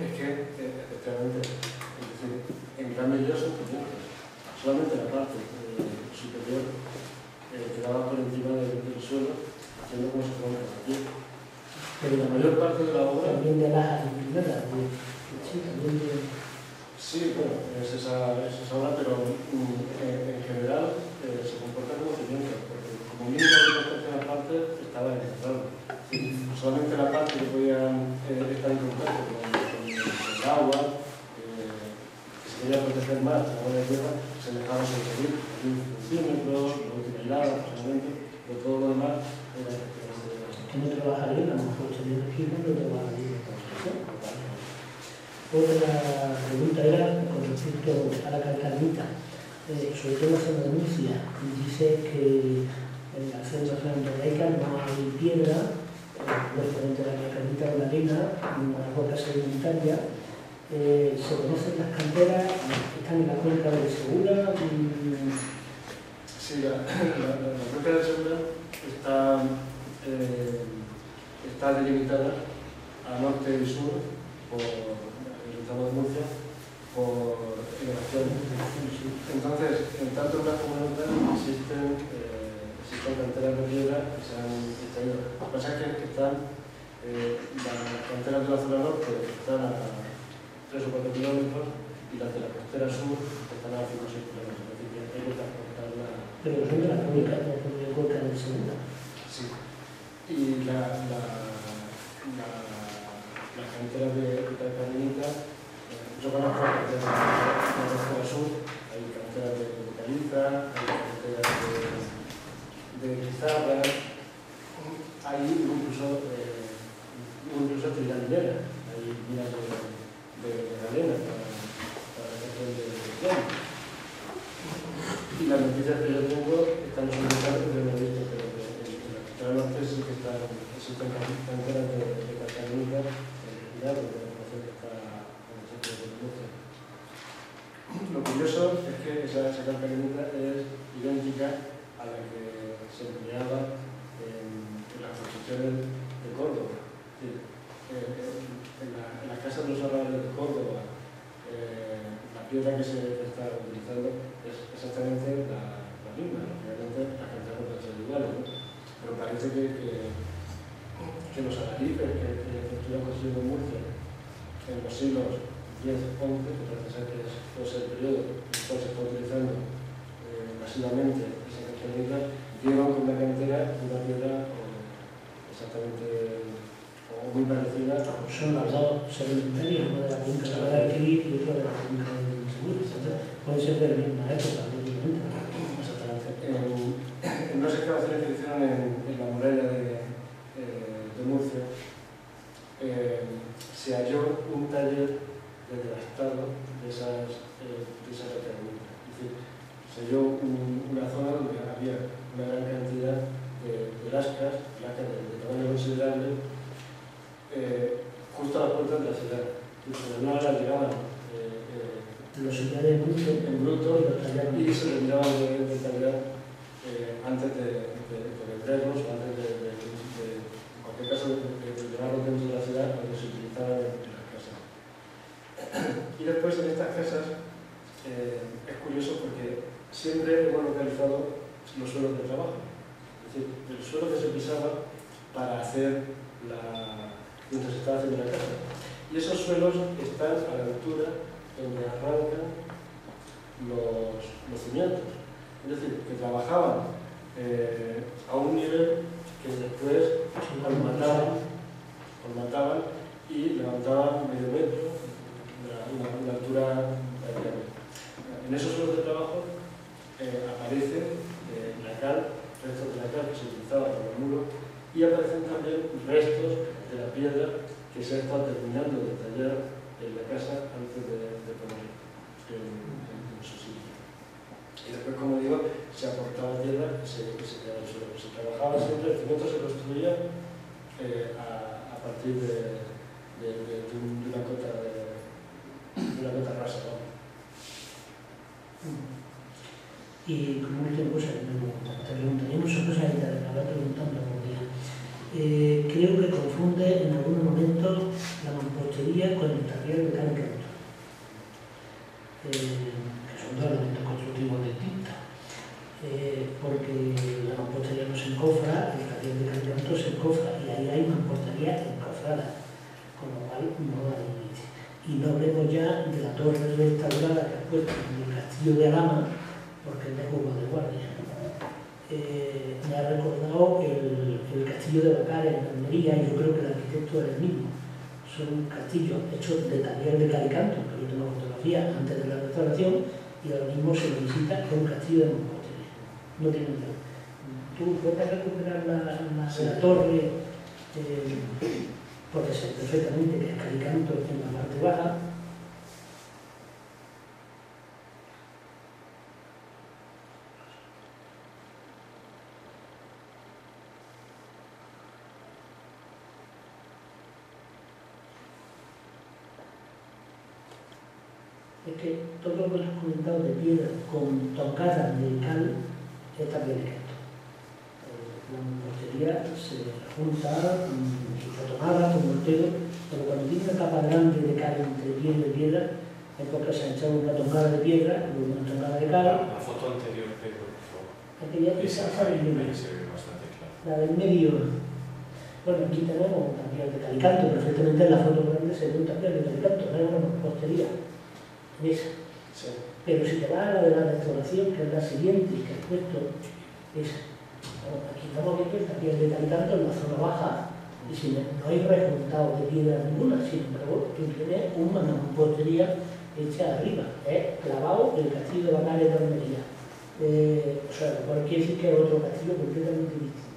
es que efectivamente, es decir, en gran medida son cimientos. Solamente la parte superior quedaba por encima del suelo, haciendo como se pone aquí. Pero la mayor parte de la obra... También de lajas inclinadas, sí, también de... Sí, bueno, es esa obra, pero en general se comporta como cimiento, porque como mínimo la tercera parte estaba encerrada. Solamente la parte que podía estar en contacto con el agua, que se quería proteger más, la agua de tierra, se dejaba subir 15 centímetros, la última hilada, posiblemente, pero todo lo demás era que no trabajaría, a lo mejor sería aquí, no trabajaría en construcción. Otra pregunta era con respecto a la calcarita. Sobre todo en la zona de Murcia, dice que en la zona fronteriza no hay piedra, lógicamente la calcarita o la arena, una roca sedimentaria. ¿Se conocen las canteras? ¿Están en la cuenca del Segura? Sí, la cuenca del Segura está delimitada a norte y sur por el estado de Murcia por elevación. Entonces, en tanto en las comunidades existen canteras de piedra que se han extraído. Lo que pasa es que están las canteras de la zona norte están a 3 o 4 kilómetros y las de la costera sur están a 5 o 6 kilómetros. Es decir, que hay que transportar la... Pero son de la cuenca del Segura. Sí. Y la cantera de Carmenita, yo conozco la cantera sur, hay canteras de caliza, hay canteras de pizarra, hay incluso trilamineras, hay minas de galena para la cuestión de plano. Y las noticias que yo tengo están sobre de no visto, pero en la norte sí que existen canteras de Cataluña, donde la información está en el centro de Murcia. Lo curioso es que esa canteranita es idéntica a la que se empleaba en las construcciones de Córdoba. En las casas de los arrabales de Córdoba, la piedra que se está utilizando es exactamente la misma, ¿no? Realmente las canteras no pueden ser iguales, ¿no? Pero parece que los agalifes que estuvieron construyendo en Murcia en los siglos X, XI, que parece ser que es el periodo en el cual se está utilizando masivamente esa canteranita, dieron con una cantera una piedra exactamente o muy parecida. Son las dos sedimentarias, una de la cuenca de Guadalquivir y otra de la cuenca del Segura. Pueden ser de la misma época, lógicamente. En unas excavaciones que hicieron en la muralla de Murcia, se halló un taller desgastado de esas canteras. Es decir, se halló una zona donde había una gran cantidad de lascas de tamaño considerable, justo a la puerta de la ciudad. Pero no las llegaban los sillares en bruto y se retiraban de tallar antes de venderlos o antes en cualquier caso, de llevarlos dentro de la ciudad donde se utilizaban en las casas. Y después en estas casas es curioso porque siempre hemos localizado los suelos de trabajo. Es decir, el suelo que se pisaba para hacer mientras se estaba haciendo la casa. Y esos suelos están a la altura donde arrancan los cimientos. Es decir, que trabajaban a un nivel que después colmataban y levantaban medio metro, una altura variable. En esos suelos de trabajo aparece la cal, restos de la cal que se utilizaba para el muro y aparecen también restos de la piedra que se ha estado terminando de tallar en la casa antes de poner en su sitio. Y después, como digo, se aportaba tierra y se quedaba el suelo. Se trabajaba siempre, el cimiento se construía a partir de una cota rasa, ¿no? Y como última cosa, te preguntaría muchas cosas y te acabé preguntando algún día. Creo que confunde en algunos momentos la mampostería con el tapial de cal y canto, que son dos elementos constructivos distintos. Porque la mampostería no se encofra, el tapial de cal y canto se encofra, y ahí hay mampostería encofrada, con lo cual no hay límite. Y no hablemos ya de la torre restaurada que ha puesto en el castillo de Alhama, porque es de Hugo de Guardia. Me ha recordado el castillo de Bacar en Almería, y yo creo que el arquitecto es el mismo. Son castillos hechos de tapial de cal y canto, que yo tengo fotografía antes de la restauración, y ahora mismo se lo visita, es un castillo de mampostería. No tiene nada. Tú puedes recuperar la torre, porque sé perfectamente que es cal y canto en la parte baja. Es que todo lo que has comentado de piedra con toncadas de cal es también de canto. La mampostería se junta y retomada con mortero, pero cuando tiene una capa grande de cal entre piedra y piedra, es porque se ha echado una tongada de piedra, luego una tongada de cal. La foto anterior, Pedro, por favor. Aquella esa ahí se ve bastante claro. La del medio. Bueno, aquí tenemos un tapial de cal y canto, perfectamente en la foto grande se ve un tapial de cal y canto, no es una mampostería. Esa. Sí. Pero si te vas a la de la restauración, que es la siguiente, que has puesto esa. Bueno, aquí estamos viendo el tapial de cal y canto en la zona baja, y si no hay rejuntado de piedra ninguna, sin embargo, tú tienes una mampostería hecha arriba, clavado el castillo de Bacar de Almería. O sea, lo cual quiere decir que es otro castillo completamente distinto.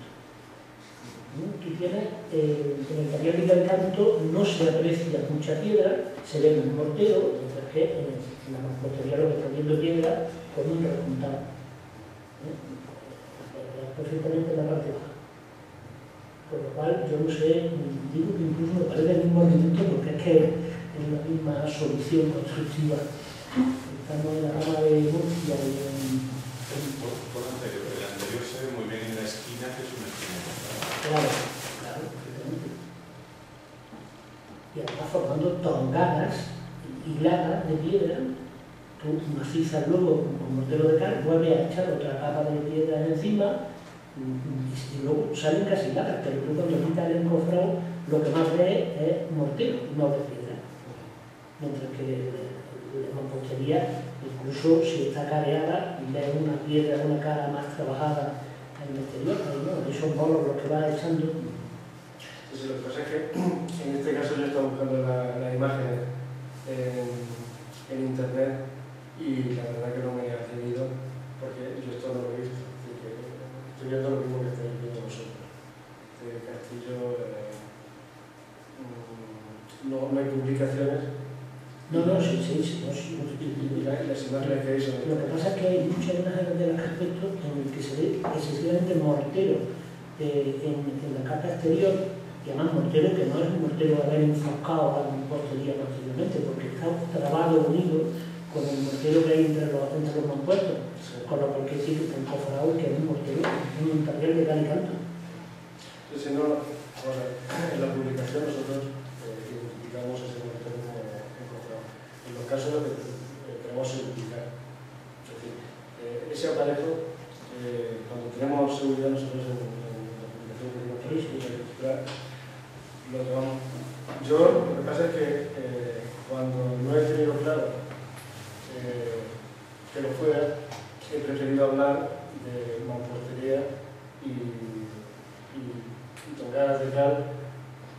Tú tienes, en el tapial de cal y canto no se aprecia mucha piedra, se ve un mortero, mientras que en la mampostería lo que está viendo piedra con un rejuntado. Perfectamente en la parte baja. Por lo cual, yo no sé, digo que incluso me parece el mismo argumento porque es que es la misma solución constructiva. Estamos en la rama de Murcia y Por anterior, el anterior se ve muy bien en la esquina, que es una esquina. claro, perfectamente. Y además formando tongadas hiladas de piedra, tú macizas luego con mortero de cal, vuelves a echar otra capa de piedra encima, y luego salen casi hiladas, pero tú cuando quitas el encofrado lo que más ves es mortero, no ves piedra. Mientras que la mampostería, incluso si está careada, ves una piedra, una cara más trabajada en el exterior, ahí no, ahí son bolos los que vas echando. Entonces, lo que pasa es que en este caso yo estaba buscando las imágenes en internet y la verdad que no me ha accedido porque yo esto no lo he visto. Estoy viendo lo mismo que estáis viendo vosotros. Este castillo no hay publicaciones. Sí. Las imágenes que hay son... Lo que pasa es que hay muchas imágenes de los aspectos en el que se ve excesivamente mortero en la capa exterior, y además mortero que no es un mortero de haber enfoscado a la mampostería posteriormente, porque está trabado, unido con el mortero que hay entre los mampuestos, con lo cual quiere decir que está encofrado y que es un mortero, un tapial de cal y canto. Entonces, en la publicación nosotros identificamos ese mortero como encontrado. En los casos que queremos simplificar. Es decir, ese aparejo, cuando tenemos seguridad nosotros en la publicación que tenemos que lo tomamos. Yo, lo que pasa es que cuando no he tenido claro que lo fuera, he preferido hablar de mampostería y tongadas de cal,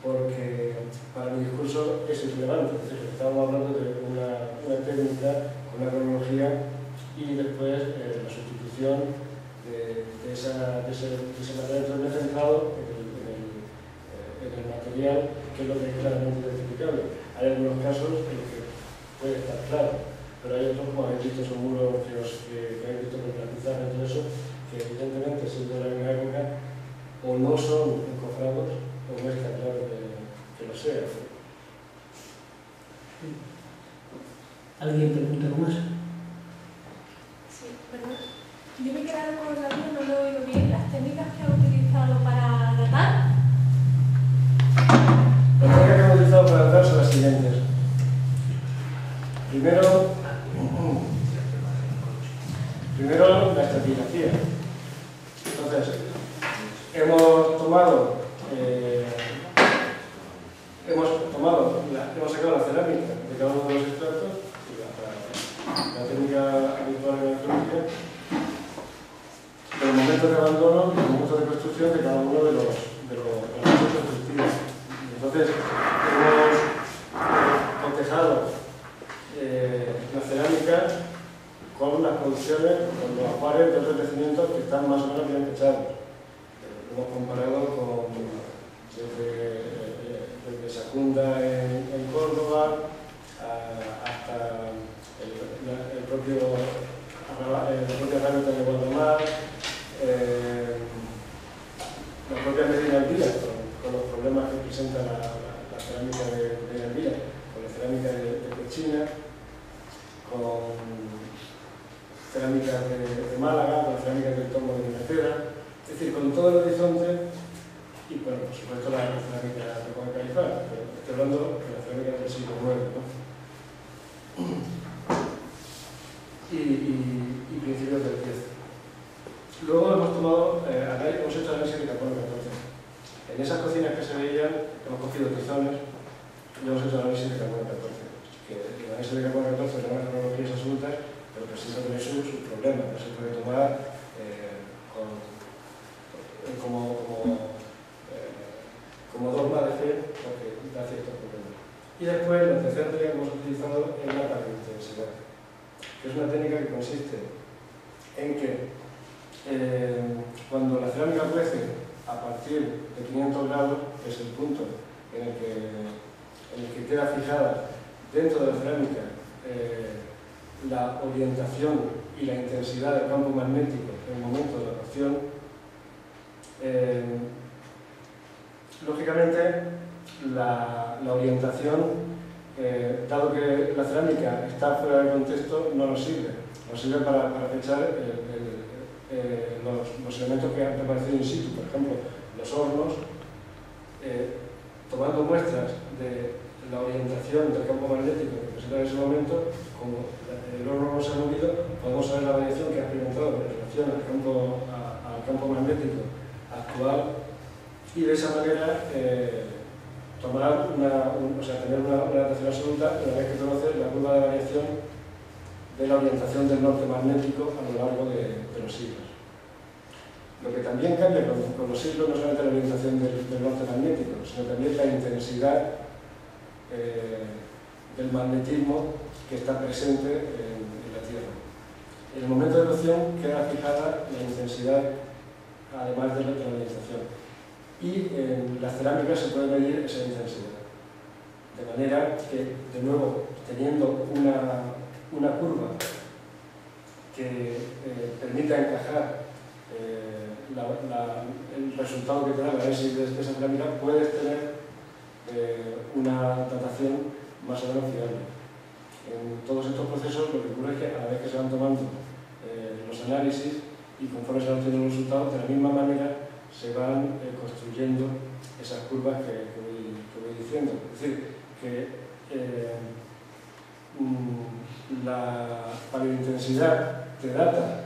porque para mi discurso eso es relevante. Es decir, estamos hablando de una técnica, una cronología y después la sustitución de ese material centrado en el el material, que es lo que es claramente identificable. Hay algunos casos en los que puede estar claro, pero hay otros, como habéis visto, son muros que habéis visto con el aprendizaje y todo eso, que evidentemente, siendo de la misma época, o no son encofrados, o no está claro que lo sea. ¿Alguien pregunta algo más? Sí, perdón. Yo me he quedado con la duda, no lo he oído bien. ¿Las técnicas que ha utilizado para datar? Las técnicas que hemos utilizado para datar son las siguientes. Primero la estratigrafía. Entonces, hemos sacado la cerámica de cada uno de los extractos, la técnica habitual en la arqueología, del momento de abandono y el momento de construcción de cada uno de los hechos constructivos. Entonces, hemos cotejado la cerámica con las producciones, con los ajuares de otros yacimientos que están más o menos bien fechados. Hemos comparado con desde Sacunda en Córdoba hasta el propio Rámita de Guadalmar, la propia Medina Elvira, con los problemas que presenta la cerámica de Medina Elvira, con la cerámica de Pechina, con cerámica de Málaga, con la cerámica del Tomo de Minatera, es decir, con todo el horizonte. Y bueno, por supuesto la cerámica de Juan Califán, pero estoy hablando de la cerámica del siglo IX, ¿no? Y principios del X. Luego hemos hecho análisis de carbono 14. En esas cocinas que se veían, hemos cogido tizones y hemos hecho análisis de carbono 14. Que el análisis de carbono 14 no es tecnologías absolutas, pero presenta también sus problemas. No se puede tomar como dogma de fe, porque da ciertos problemas. Y después, la tercera técnica que hemos utilizado es la paraintensidad, que es una técnica que consiste en que cuando la cerámica cuece a partir de 500 grados, que es el punto en el que queda fijada dentro de la cerámica la orientación y la intensidad del campo magnético en el momento de la cocción, lógicamente la orientación, dado que la cerámica está fuera de contexto, no nos sirve. Nos sirve para fechar los elementos que han permanecido in situ, por ejemplo, los hornos, tomando muestras de la orientación del campo magnético que presenta en ese momento, como el horno no se ha movido, podemos saber la variación que ha experimentado en relación al campo magnético actual y de esa manera tener una datación absoluta una vez que conoces la curva de variación de la orientación del norte magnético a lo largo de los siglos. Lo que también cambia con los siglos no solamente la orientación del norte magnético, sino también la intensidad del magnetismo que está presente en la Tierra. En el momento de cocción queda fijada la intensidad, además de la orientación. Y en la cerámica se puede medir esa intensidad. De manera que, de nuevo, teniendo una curva que permita encajar el resultado que te da el análisis de esa cerámica, puedes tener una datación más o menos fiable. En todos estos procesos lo que ocurre es que a la vez que se van tomando los análisis y conforme se van obteniendo los resultados, de la misma manera se van construyendo esas curvas que voy diciendo. Es decir, que la paleointensidad te data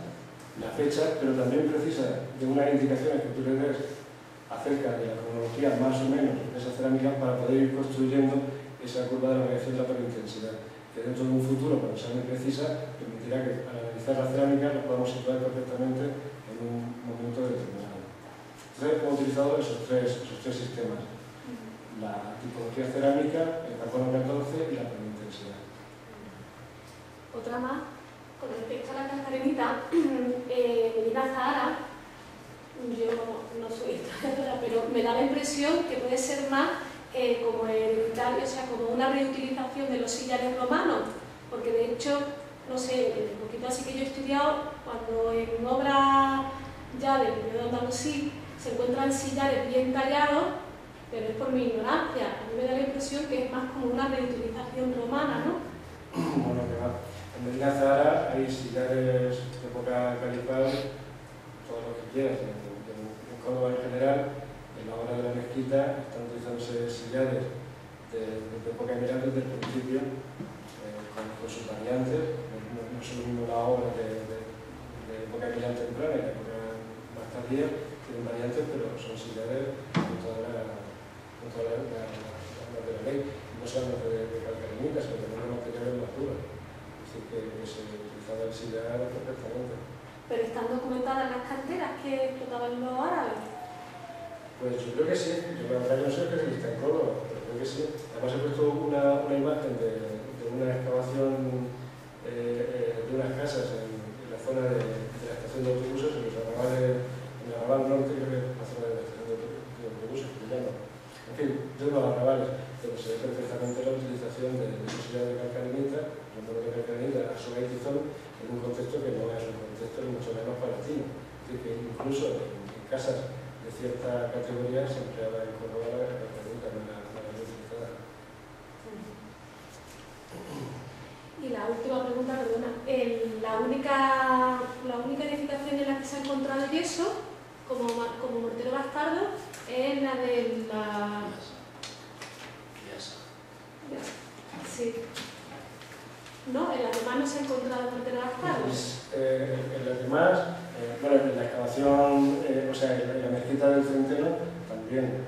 la fecha, pero también precisa de unas indicaciones que tú le des acerca de la cronología más o menos de esa cerámica para poder ir construyendo esa curva de la variación de la paleointensidad, que dentro de un futuro, cuando sea muy precisa, permitirá que al analizar la cerámica la podamos situar perfectamente en un momento determinado. Entonces hemos utilizado esos tres sistemas: la tipología cerámica, el carbono 14 y la paleointensidad. Otra más, con respecto a la Casarenita, Medina Zahara, yo no soy historiadora, pero me da la impresión que puede ser más como hereditario, o sea, como una reutilización de los sillares romanos, porque de hecho, no sé, el poquito así que yo he estudiado, cuando en obras ya del periodo andalusí se encuentran sillares bien tallados, pero es por mi ignorancia, a mí me da la impresión que es más como una reutilización romana, ¿no? Bueno, que va. En Medina Zahara hay sillares de época califal, todo lo que quieras. En Córdoba en general, en la obra de la mezquita, están utilizándose sillares de época emirante desde el principio, con sus variantes. No es lo mismo la obra de época emirante temprana y la época más tardía, tienen variantes, pero son sillares con toda la de la ley. No solamente de calcarenita, sino también de materiales más duros. Es decir, que se utilizaba el sillar perfectamente. ¿Pero están documentadas las canteras que explotaban los árabes? Pues yo creo que sí. Yo la verdad que no soy especialista en Córdoba, pero creo que sí. Además he puesto una imagen de una excavación de unas casas en la zona de la estación de autobuses, en los arrabales, en el arrabal norte, creo que es la zona de la estación de autobuses, que llama. En fin, de los arrabales, pero se ve perfectamente la utilización de esos sillares de calcarenita, el modo de calcarenita a soga y tizón, en un contexto que no es un contexto ni mucho menos palatino. Es decir, que incluso en casas de cierta categoría se empleaba en Córdoba la calcarenita, no la utilizada. Y la última pregunta, perdona, la única edificación en la que se ha encontrado yeso como mortero bastardo es la de la... Sí. ¿No? En las demás no se ha encontrado mortero bastardo. En las demás, bueno, en la excavación, o sea, en la mezquita del Centeno también.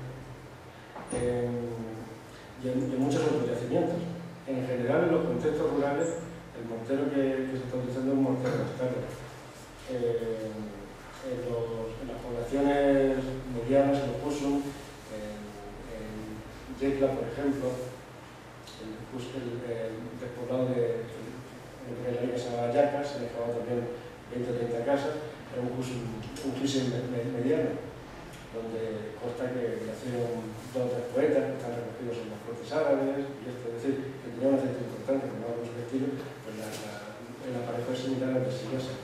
Y en muchos otros yacimientos. En general, en los contextos rurales, el mortero que se está utilizando es un mortero bastardo. En las poblaciones medianas, en los Pusum, en Yecla, por ejemplo, el despoblado de la que se llamaba Yacas, se dejaba también 20 o 30 casas, era un Pusum mediano, donde consta que nacieron 2 o 3 poetas que están recogidos en las cortes árabes, y esto, es decir, que tenía un acento importante, como algo subjetivo, pues el aparejo es similar al de Sillosa.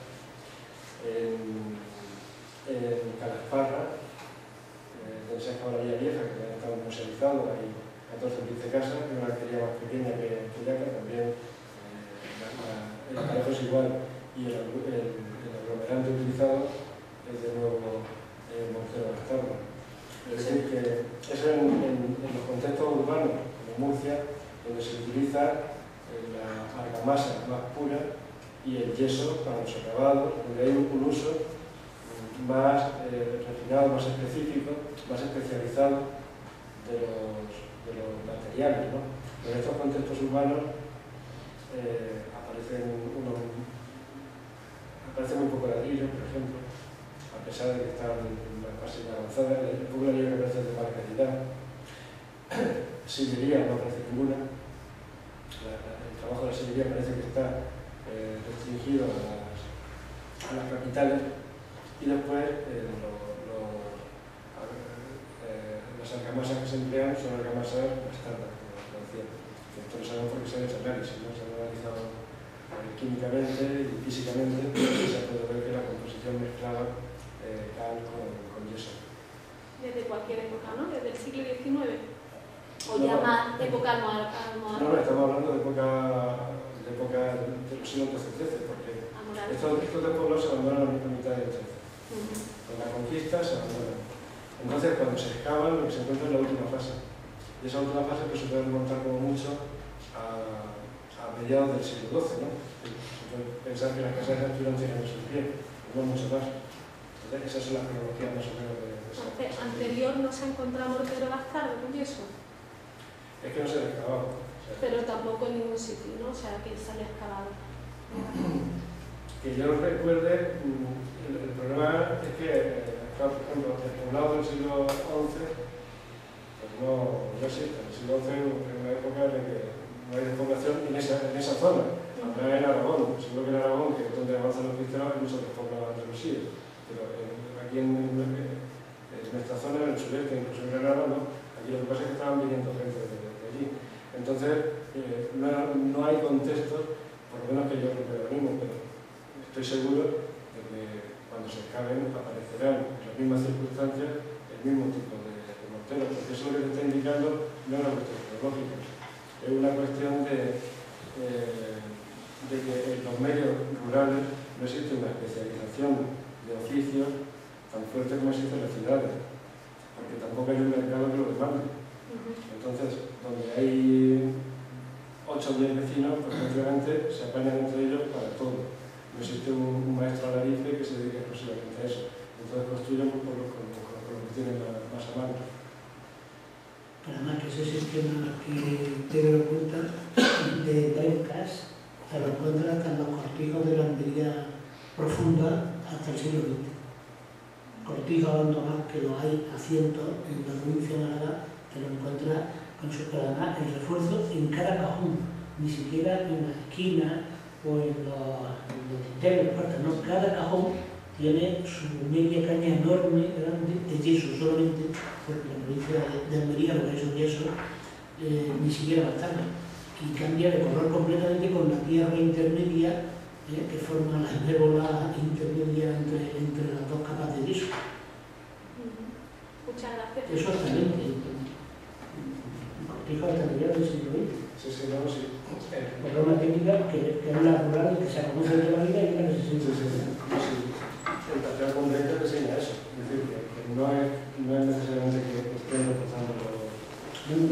En Calasparra, donde se ha acabado la Villa Vieja, que también estaba musealizado, hay 14 o 15 casas, y una alquería más pequeña que Yaca, también el aparejo es igual, y el aglomerante utilizado es de nuevo mortero bastardo. Es decir, que eso en los contextos urbanos, como Murcia, donde se utiliza la argamasa más pura y el yeso para los acabados, donde hay un uso más refinado, más específico, más especializado de los materiales, ¿no? En estos contextos urbanos aparece muy poco ladrillo, por ejemplo, a pesar de que están en una fase avanzada. El poco ladrillo que aparece de mala calidad. Sillería no aparece ninguna. El trabajo de la sillería parece que está restringido a las capitales. Y después las argamasas que se emplean son argamasas bastardas, como decía. Esto lo sabemos porque se han hecho análisis, ¿no? Se han analizado químicamente y físicamente, y se puede ver que la composición mezclada cal con yeso. Desde cualquier época, ¿no? Desde el siglo XIX. O ya más época moderna. No, estamos hablando de época de los siglos XIII, porque estos pueblos se abandonan a la mitad del XIII. Con la conquista se abandonan. Entonces, cuando se excavan, lo que se encuentra es la última fase. Y esa última fase pues, se puede remontar como mucho a mediados del siglo XII, ¿no? Se puede pensar que las casas estuvieron 100 años en pie, no mucho más. Entonces, esas son las cronologías más o menos de esa fase. ¿Anterior no se ha encontrado mortero bastardo con yeso? Es que no se ha excavado. O sea, pero tampoco en ningún sitio, ¿no? O sea, que se haya excavado. Que yo no recuerde, el problema es que, por ejemplo, el poblado del siglo XI, pues no existe. En el siglo XI es una época en que no hay despoblación en esa zona. Ahora en Aragón, seguro que en Aragón, que es donde avanzan los cristianos, hay muchos despoblados andalusíes, pero en aquí en nuestra zona, en el sureste, incluso en Granada, ¿no? Aquí lo que pasa es que estaban viniendo gente de allí. Entonces, no hay contextos, por lo menos que yo creo lo mismo, pero estoy seguro de que cuando se excaven aparecerán en las mismas circunstancias el mismo tipo de morteros, porque eso lo que te está indicando no es una cuestión geológica, es una cuestión de que en los medios rurales no existe una especialización de oficios tan fuerte como existe en las ciudades, porque tampoco hay un mercado que lo demande. Entonces, donde hay 8 o 10 vecinos, pues prácticamente se apañan entre ellos para todo. No existe un maestro alarife que se dedique exclusivamente a eso. Entonces construyen con lo que tienen más a mano. Además que ese sistema que te doy cuenta de Delcas te lo encuentras hasta en los cortijos de la Almería profunda hasta el siglo XX. Cortijos abandonados que lo hay a cientos en la provincia de Málaga, te lo encuentras con su además el refuerzo en cada cajón, ni siquiera en la esquina o en los tinteros, no, cada cajón tiene su media caña enorme, grande, de yeso solamente, porque la provincia de Almería lo que es un yeso ni siquiera bastante, y cambia de color completamente con la tierra intermedia que forma la nébola intermedia entre las dos capas de yeso. Muchas gracias. Eso es excelente. Cortijo hasta mediados del siglo XX. Sí, no, sí. Porque es una técnica que es la rural, que se conoce de la vida y una que se siente. El tapial con Delcas enseña eso. Es decir, que no es necesariamente que estén reforzando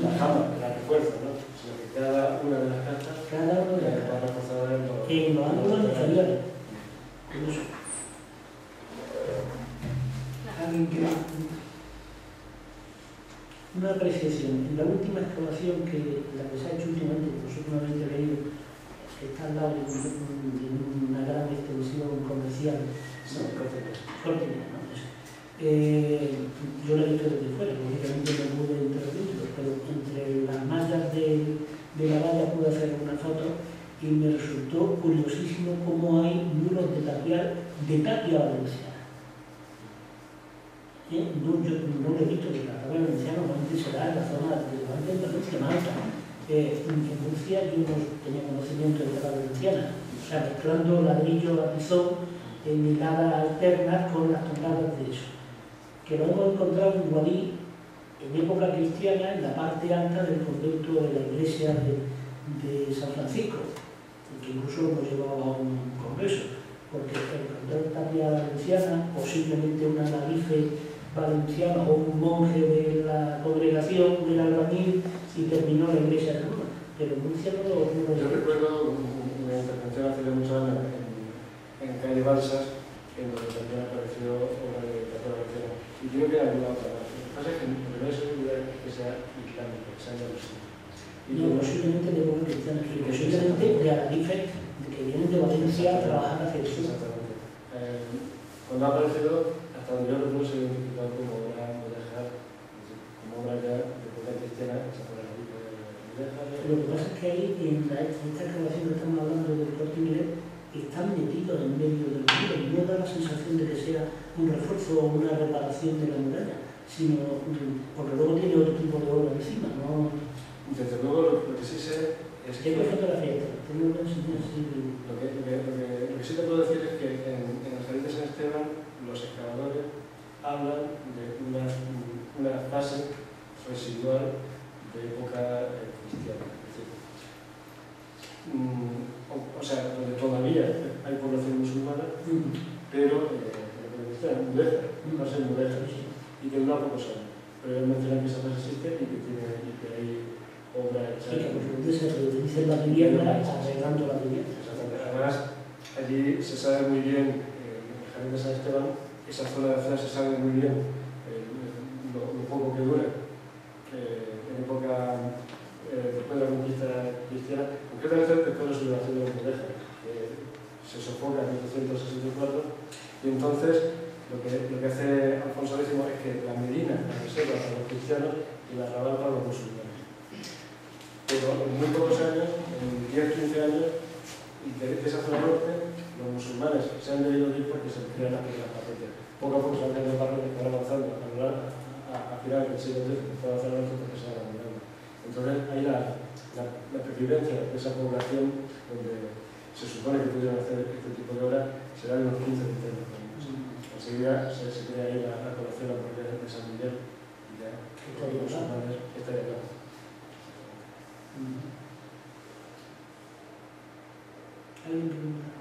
la jama, que la refuerza, ¿no? Sino que cada una de las casas va reforzada en los ángulos inferiores. Curioso. Alguien que una apreciación. En la última excavación la que se ha hecho últimamente, que vosotros no habéis leído, que está al lado de una gran extensión comercial, Cortina, ¿no? Yo la he visto desde fuera, lógicamente no pude intervenirlo, pero entre las mallas de la valla pude hacer una foto y me resultó curiosísimo cómo hay muros de tapia valenciana. Yo no lo he visto, porque la tapia valenciana normalmente será en la zona de Valencia más alta. En Murcia yo no tenía conocimiento de la tapia valenciana, o sea, mezclando ladrillo a pizón en hiladas alternas con las toneladas de eso. Que lo hemos encontrado en Guadí, en época cristiana, en la parte alta del convento de la iglesia de San Francisco, que incluso lo hemos llevado a un congreso, porque encontrar tapia valenciana, posiblemente una alarife valenciana o un monje de la congregación del albañil y terminó la iglesia de Roma, pero en Murcia no lo Yo recuerdo una intervención hace muchos años en calle Balsas, en donde también apareció obra de tapia valenciana, y creo que hay alguna otra más. Lo que pasa es que no es seguridad que sea islámico, que sea andalusí. No, posiblemente de época cristiana, posiblemente de alarife que vienen de Valencia a trabajar hacia el sur. Exactamente. Cuando ha aparecido, hasta donde yo recuerdo, se ha identificado como obra mudéjar, como obra ya de época cristiana, esa por la mudéjar. Lo que pasa es que ahí, en esta excavación que estamos hablando del Corte Inglés, están metidos en medio del muro y no da la sensación de que sea un refuerzo o una reparación de la muralla, sino porque luego tiene otro tipo de obra encima, ¿no? Desde luego, lo que sí sé es que... ¿Qué fotografía está? Tengo una enseñanza así. Lo que sí te puedo decir es que en el Jardín de San Esteban los excavadores hablan de una fase residual de época cristiana. Es decir, o sea, donde todavía hay población musulmana, pero no sé, mudéjar, y que dura pocos años. Pero ellos mencionan que esa fase existe y que hay obra hecha. Sí, que por supuesto se reutiliza la vivienda, arreglando la vivienda. Exactamente. Además, allí se sabe muy bien, en el Jardín de San Esteban, esa zona de la ciudad se sabe muy bien lo poco que dura. En época después de la conquista cristiana, concretamente después de la sublevación de los mudéjares, que se sofoca en 1864, y entonces lo que hace Alfonso X es que la Medina la reserva para los cristianos y la arrabal para los musulmanes. Pero en muy pocos años, en 10-15 años, de esa zona norte, los musulmanes se han debido ir porque se crean las primeras parroquias. poco a poco se van haciendo parroquias que van avanzando a final del siglo XIII, que fue avanzando otros que se van abandonando. Entonces hay la pervivencia de esa población donde se supone que pudieron hacer este tipo de obras será de unos 15-20 años. Enseguida se crea ahí la colección, la parroquia de San Miguel y ya todos los hermanos estaría claro. ¿Alguien pregunta?